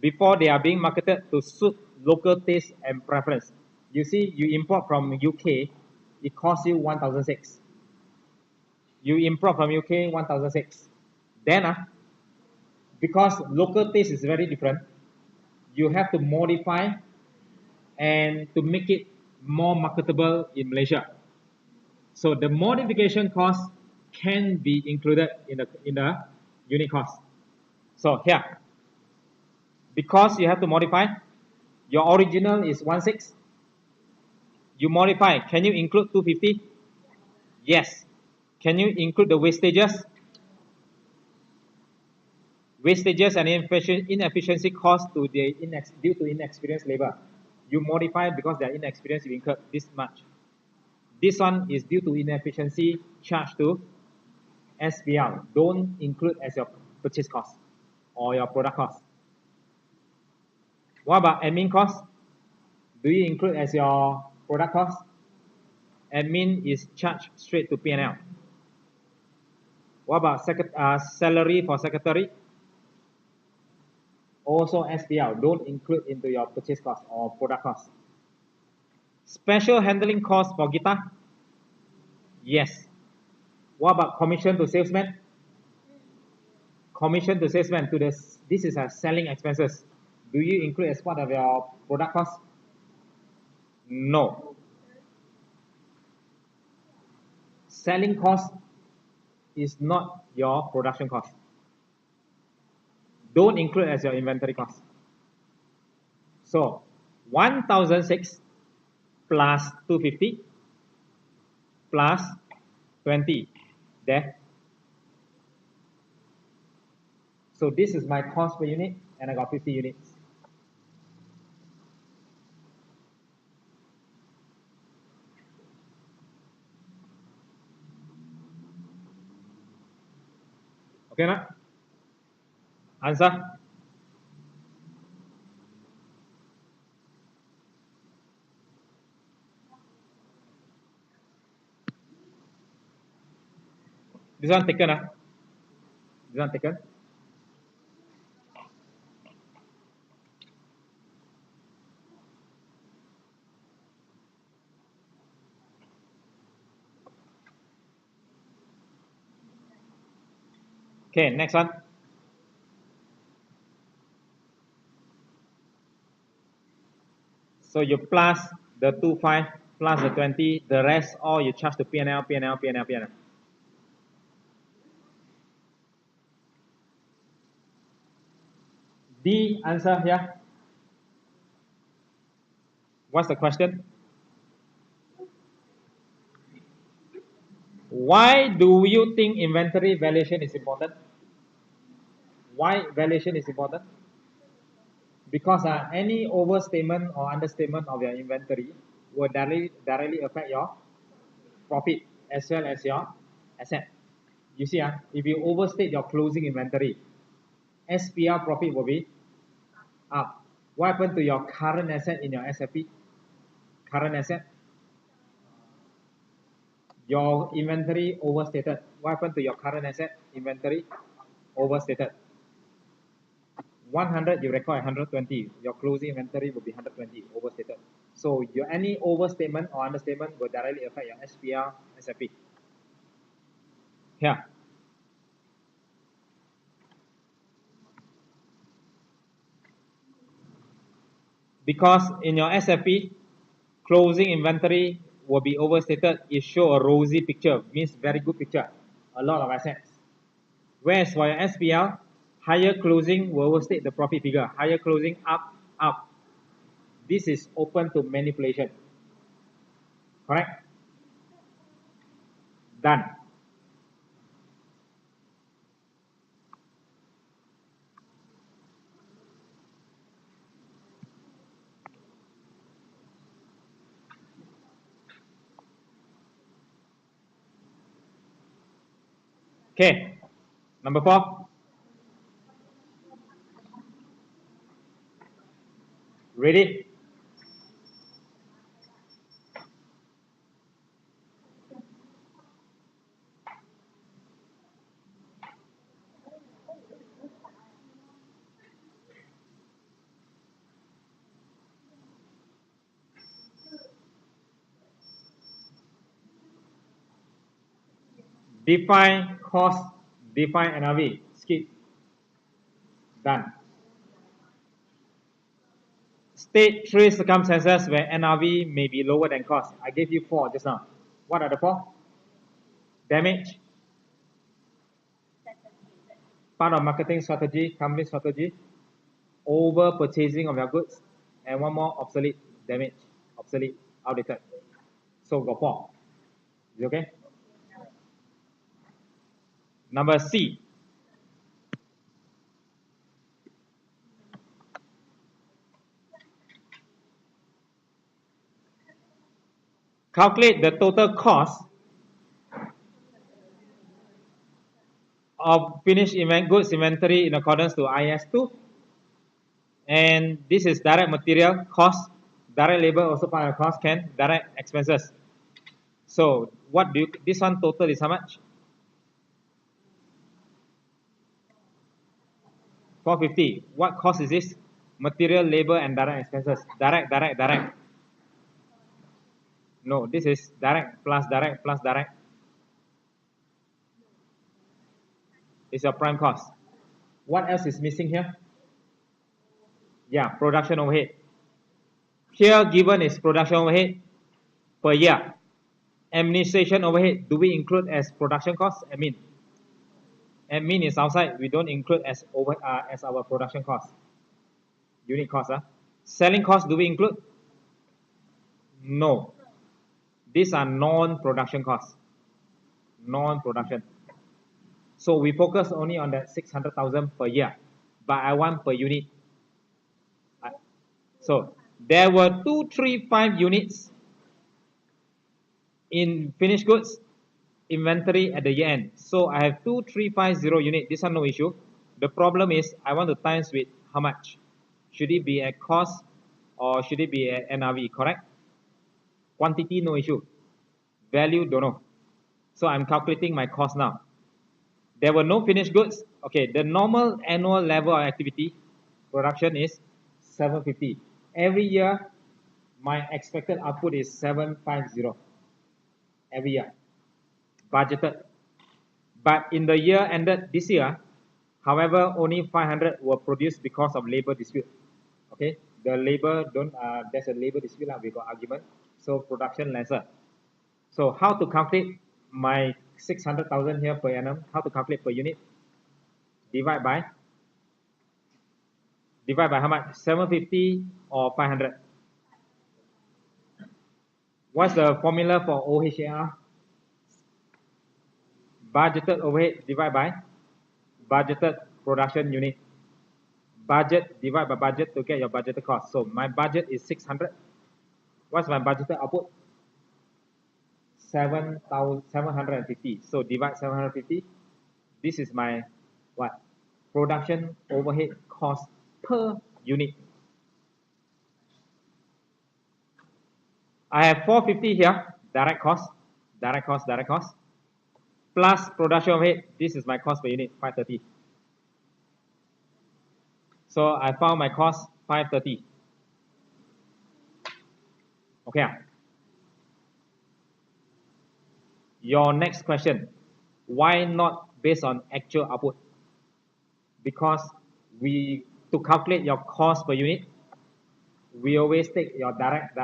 before they are being marketed to suit local taste and preference. You see, you import from UK, it costs you 1,006. You import from UK 1,006. Then, because local taste is very different, you have to modify and to make it more marketable in Malaysia. So the modification cost can be included in the unit cost. So here, because you have to modify, your original is 16. You modify, can you include 250? Yes. Can you include the wastages? Wastages and inefficiency cost due to inexperienced labor. You modify because they are inexperienced, you incur this much. This one is due to inefficiency charged to SPL. Don't include as your purchase cost or your product cost. What about admin cost? Do you include as your product cost? Admin is charged straight to P&L. What about salary for secretary? Also SPL. Don't include into your purchase cost or product cost. Special handling cost for guitar? Yes. What about commission to salesman? Commission to salesman to this is a selling expenses. Do you include as part of your product cost? No. Selling cost is not your production cost. Don't include as your inventory cost. So 1,006 plus 250 plus 20 there. So this is my cost per unit and I got 50 units. Okay, na? Answer? This one taken, This one taken. Okay, next one. So you plus the 25 plus the 20, the rest all you charge to P&L, P&L, P&L, P&L. D answer here. What's the question? Why do you think inventory valuation is important? Why valuation is important? Because any overstatement or understatement of your inventory will directly affect your profit as well as your asset. You see, if you overstate your closing inventory, SPL profit will be up. What happened to your current asset in your SFP? Current asset? Your inventory overstated. What happened to your current asset? Inventory overstated. 100 you record 120. Your closing inventory will be 120 overstated. So your any overstatement or understatement will directly affect your SPL, SFP. Here. Because in your SFP, closing inventory will be overstated. It show a rosy picture, means very good picture, a lot of assets. Whereas for your SPL, higher closing will overstate the profit figure. Higher closing up, up. This is open to manipulation. Correct? Done. Okay, number 4. Ready? Define cost, define NRV. Skip. Done. State 3 circumstances where NRV may be lower than cost. I gave you 4 just now. What are the 4? Damage, part of marketing strategy, company strategy, over purchasing of your goods, and one more, obsolete, damage, obsolete, outdated. So got 4. Is it okay? Number C. Calculate the total cost of finished goods inventory in accordance to IS2. And this is direct material cost, direct labor also part of cost, can direct expenses. So what do you, this one total is how much? 450. What cost is this? Material, labor, and direct expenses. Direct. No, this is direct plus direct plus direct. It's your prime cost. What else is missing here? Yeah, production overhead. Here given is production overhead per year. Administration overhead, do we include as production cost? Admin is outside. We don't include as as our production cost. Unit cost. Selling cost, do we include? No. These are non-production costs. Non-production. So we focus only on that 600,000 per year, but I want per unit. So there were 235 units in finished goods inventory at the year end. So I have 2350 unit. This one no issue. The problem is I want to times with how much? Should it be at cost or should it be at NRV? Correct? Quantity no issue. Value don't know. So I'm calculating my cost now. There were no finished goods. Okay, the normal annual level of activity production is 750. Every year, my expected output is 750. Every year, budgeted. But in the year ended this year, however, only 500 were produced because of labor dispute. Okay, the labor don't. There's a labor dispute. We got argument. So production lesser. So how to calculate my 600,000 here per annum? How to calculate per unit? Divide by how much? 750 or 500? What's the formula for OHAR? Budgeted overhead divided by budgeted production unit. Budget divided by budget to get your budgeted cost. So my budget is 600. What's my budgeted output? 750. So divide 750. This is my what? Production overhead cost per unit. I have 450 here, direct cost, plus production overhead. This is my cost per unit, 530. So I found my cost 530. Okay. Your next question, why not based on actual output? Because to calculate your cost per unit, we always take your direct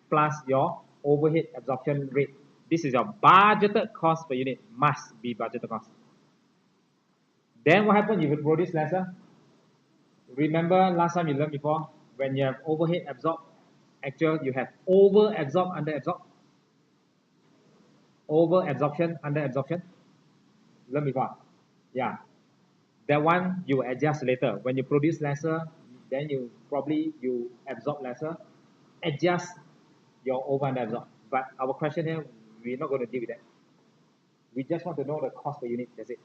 plus your overhead absorption rate. This is your budgeted cost per unit, must be budgeted cost. Then what happens if you produce lesser? Remember last time you learned before, when you have overhead absorb, actual you have over absorb, under absorb. Over absorption, under absorption. Learn before. Yeah. That one you adjust later. When you produce lesser, then you absorb lesser, adjust your over and absorb. But our question here, we're not going to deal with that. We just want to know the cost per unit, that's it.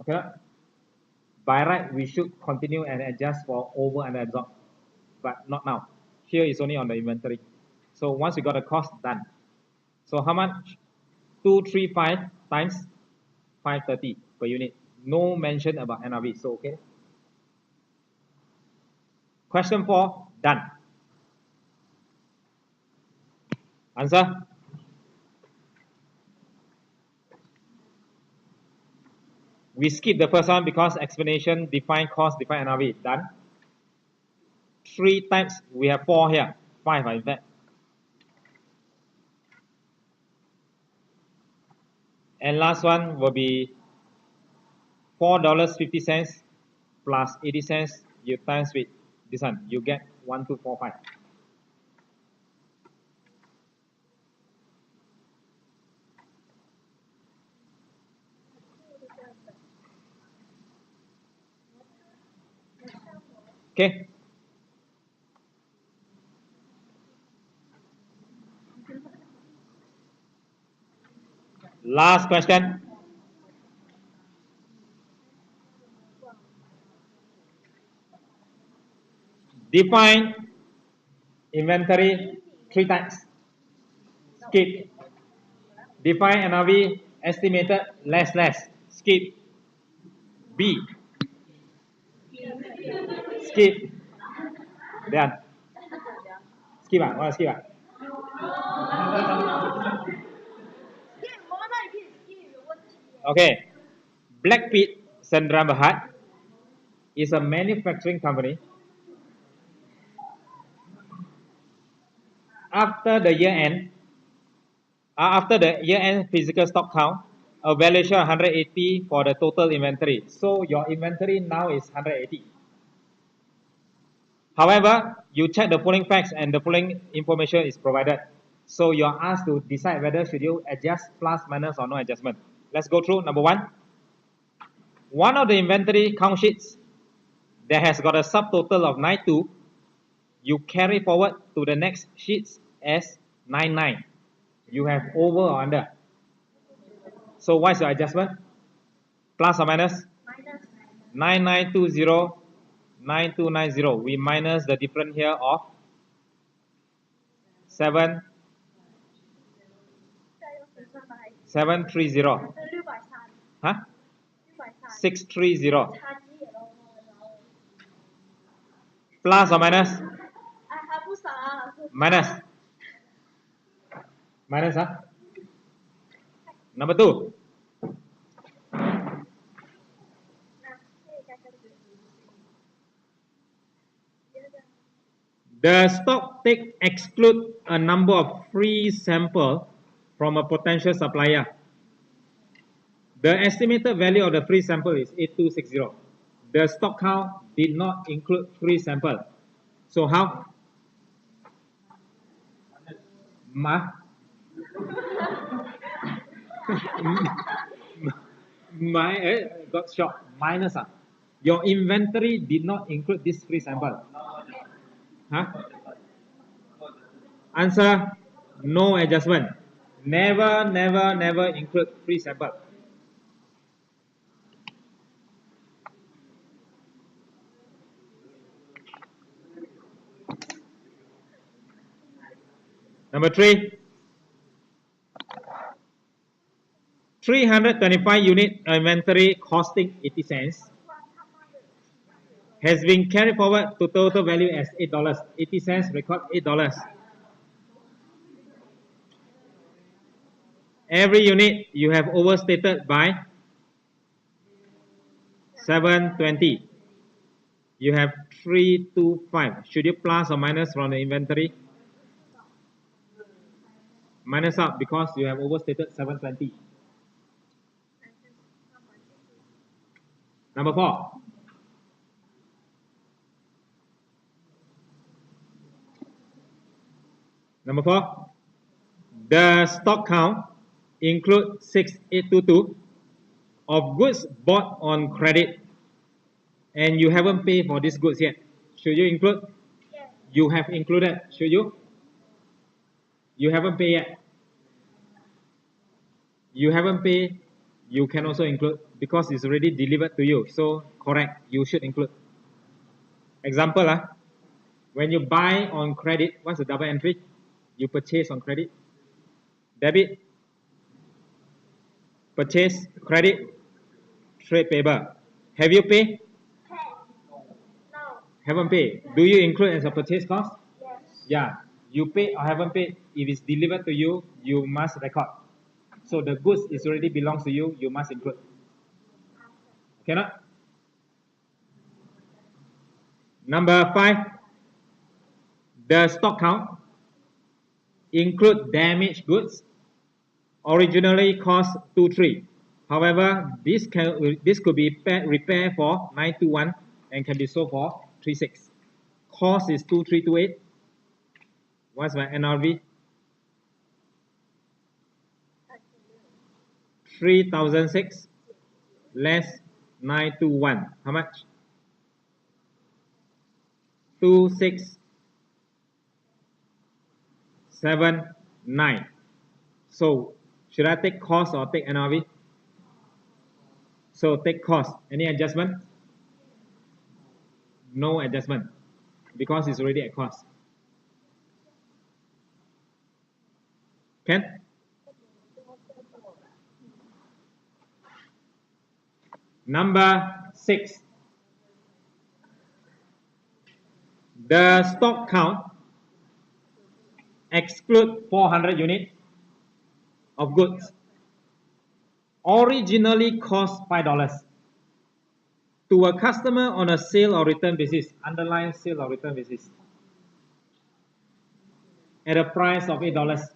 Okay? By right, we should continue and adjust for over and absorb, but not now. Here is only on the inventory. So once we got the cost, done. So how much? 235 times 530 per unit. No mention about NRV, so okay. Question 4, done. Answer? We skip the first one because explanation, define cost, define NRV. Done. 3 times, we have 4 here. 5 in fact. And last one will be $4.50 plus 80 cents. You times with this one, you get 1245. Okay. Last question. Define inventory 3 times. Skip. Define NRV estimated less. Skip. B. Skip. Done. Skip ah? Want to skip ah? Okay. Blackpit Sandrabahat is a manufacturing company. After the year end physical stock count, a valuation of 180 for the total inventory. So your inventory now is 180. However, you check the following facts and the following information is provided. So you're asked to decide whether should you adjust plus, minus or no adjustment. Let's go through. Number 1. One of the inventory count sheets that has got a subtotal of 92, you carry forward to the next sheets as 99. You have over or under. So what's your adjustment? Plus or minus? Minus. 9920, 9290. We minus the difference here of 730. Huh? 630. Plus or minus? Minus. Minus, huh? Number 2. The stock take exclude a number of free sample from a potential supplier. The estimated value of the free sample is 8260. The stock count did not include free sample. So how? Got shocked. Minus. Your inventory did not include this free sample. Huh? Answer, no adjustment. Never include free sample. Number 3. 325 unit inventory costing 80 cents has been carried forward to total value as $8. 80 cents record $8. Every unit you have overstated by 720. You have 325. Should you plus or minus from the inventory? Minus out because you have overstated 720. Number 4. Number 4. The stock count include 6822 of goods bought on credit and you haven't paid for these goods yet. Should you include? Yes. You have included. Should you? You haven't paid yet. You haven't paid, you can also include because it's already delivered to you. So correct, you should include. Example, when you buy on credit, what's the double entry? You purchase on credit. Debit, purchase, credit, trade payable. Have you paid? Haven't paid. Do you include as a purchase cost? Yes. Yeah. You pay or haven't paid. If it's delivered to you, you must record. So the goods is already belongs to you. You must include. Cannot. Number 5. The stock count include damaged goods. Originally cost 23. However, this could be repaired for 921 and can be sold for 36. Cost is 2328. What's my NRV? 3006 less 921. How much? 2679. So should I take cost or take NRV? So take cost. Any adjustment? No adjustment because it's already at cost. Can? Number 6. The stock count exclude 400 units of goods. Originally cost $5 to a customer on a sale or return basis. Underline sale or return basis. At a price of $8.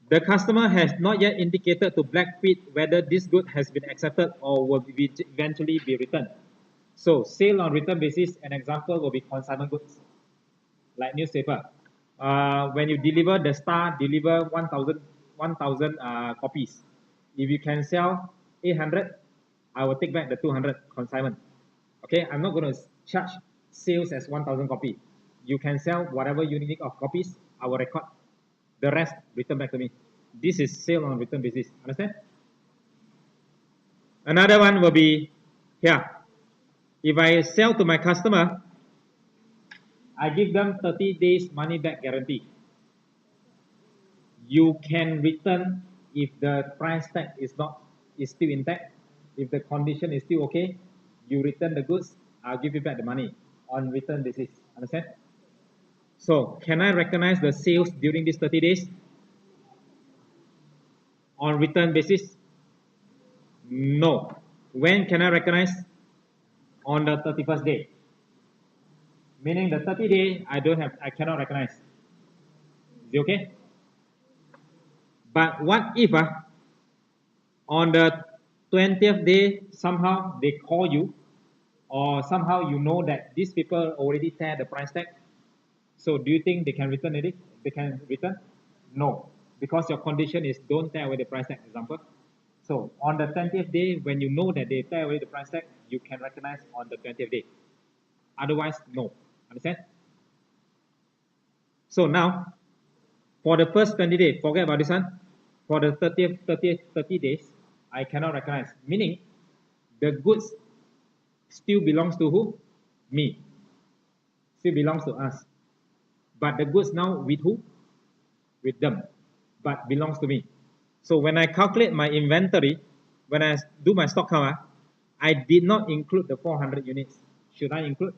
The customer has not yet indicated to Blackfeet whether this good has been accepted or will eventually be returned. So sale on return basis, an example will be consignment goods, like newspaper. When you deliver, the Star deliver 1,000 copies. If you can sell 800, I will take back the 200 consignment. Okay, I'm not going to charge sales as 1,000 copy. You can sell whatever unit of copies, I will record. The rest return back to me. This is sale on return basis. Understand? Another one will be here. If I sell to my customer, I give them 30 days money back guarantee. You can return if the price tag is still intact. If the condition is still okay, you return the goods, I'll give you back the money on return basis. Understand? So can I recognize the sales during these 30 days? On return basis? No. When can I recognize? On the 31st day. Meaning the 30 day I cannot recognize. Is it okay? But what if on the 20th day somehow they call you, or somehow you know that these people already tear the price tag? So do you think they can return it? They can return? No, because your condition is don't tear away the price tag, example. So on the 20th day, when you know that they tear away the price tag, you can recognize on the 20th day. Otherwise, no. Understand? So now, for the first 20 days, forget about this one. For the 30 days, I cannot recognize. Meaning, the goods still belongs to who? Me. Still belongs to us. But the goods now with who? With them. But belongs to me. So when I calculate my inventory, when I do my stock count, I did not include the 400 units. Should I include?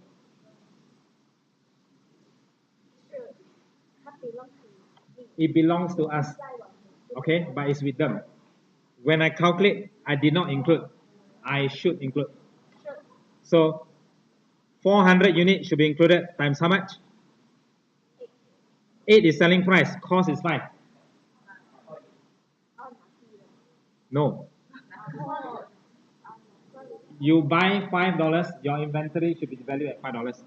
It belongs to us. Okay, but it's with them. When I calculate, I did not include. I should include. So 400 units should be included times how much? 8 is selling price. Cost is 5. No. You buy $5, your inventory should be valued at $5.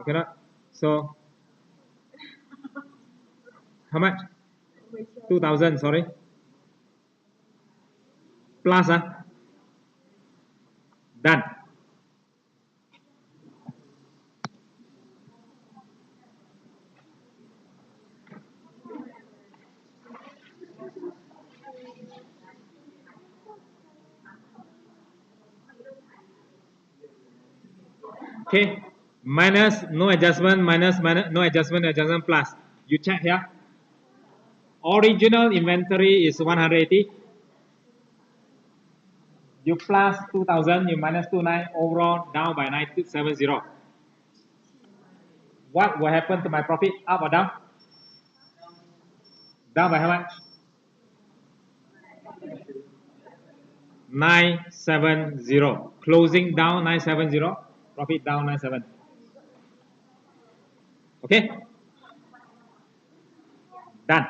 Okay, not? So how much? 2,000, sorry. Plus, done. Okay, minus no adjustment, minus no adjustment, adjustment plus. You check here. Original inventory is 180. You plus 2000, you minus 29, overall down by 970. What will happen to my profit? Up or down? Down by how much? 970. Closing down 970. Profit down 97. Okay? Done.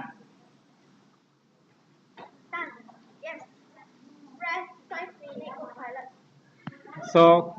Done. Yes. Press 5 minutes for pilot. So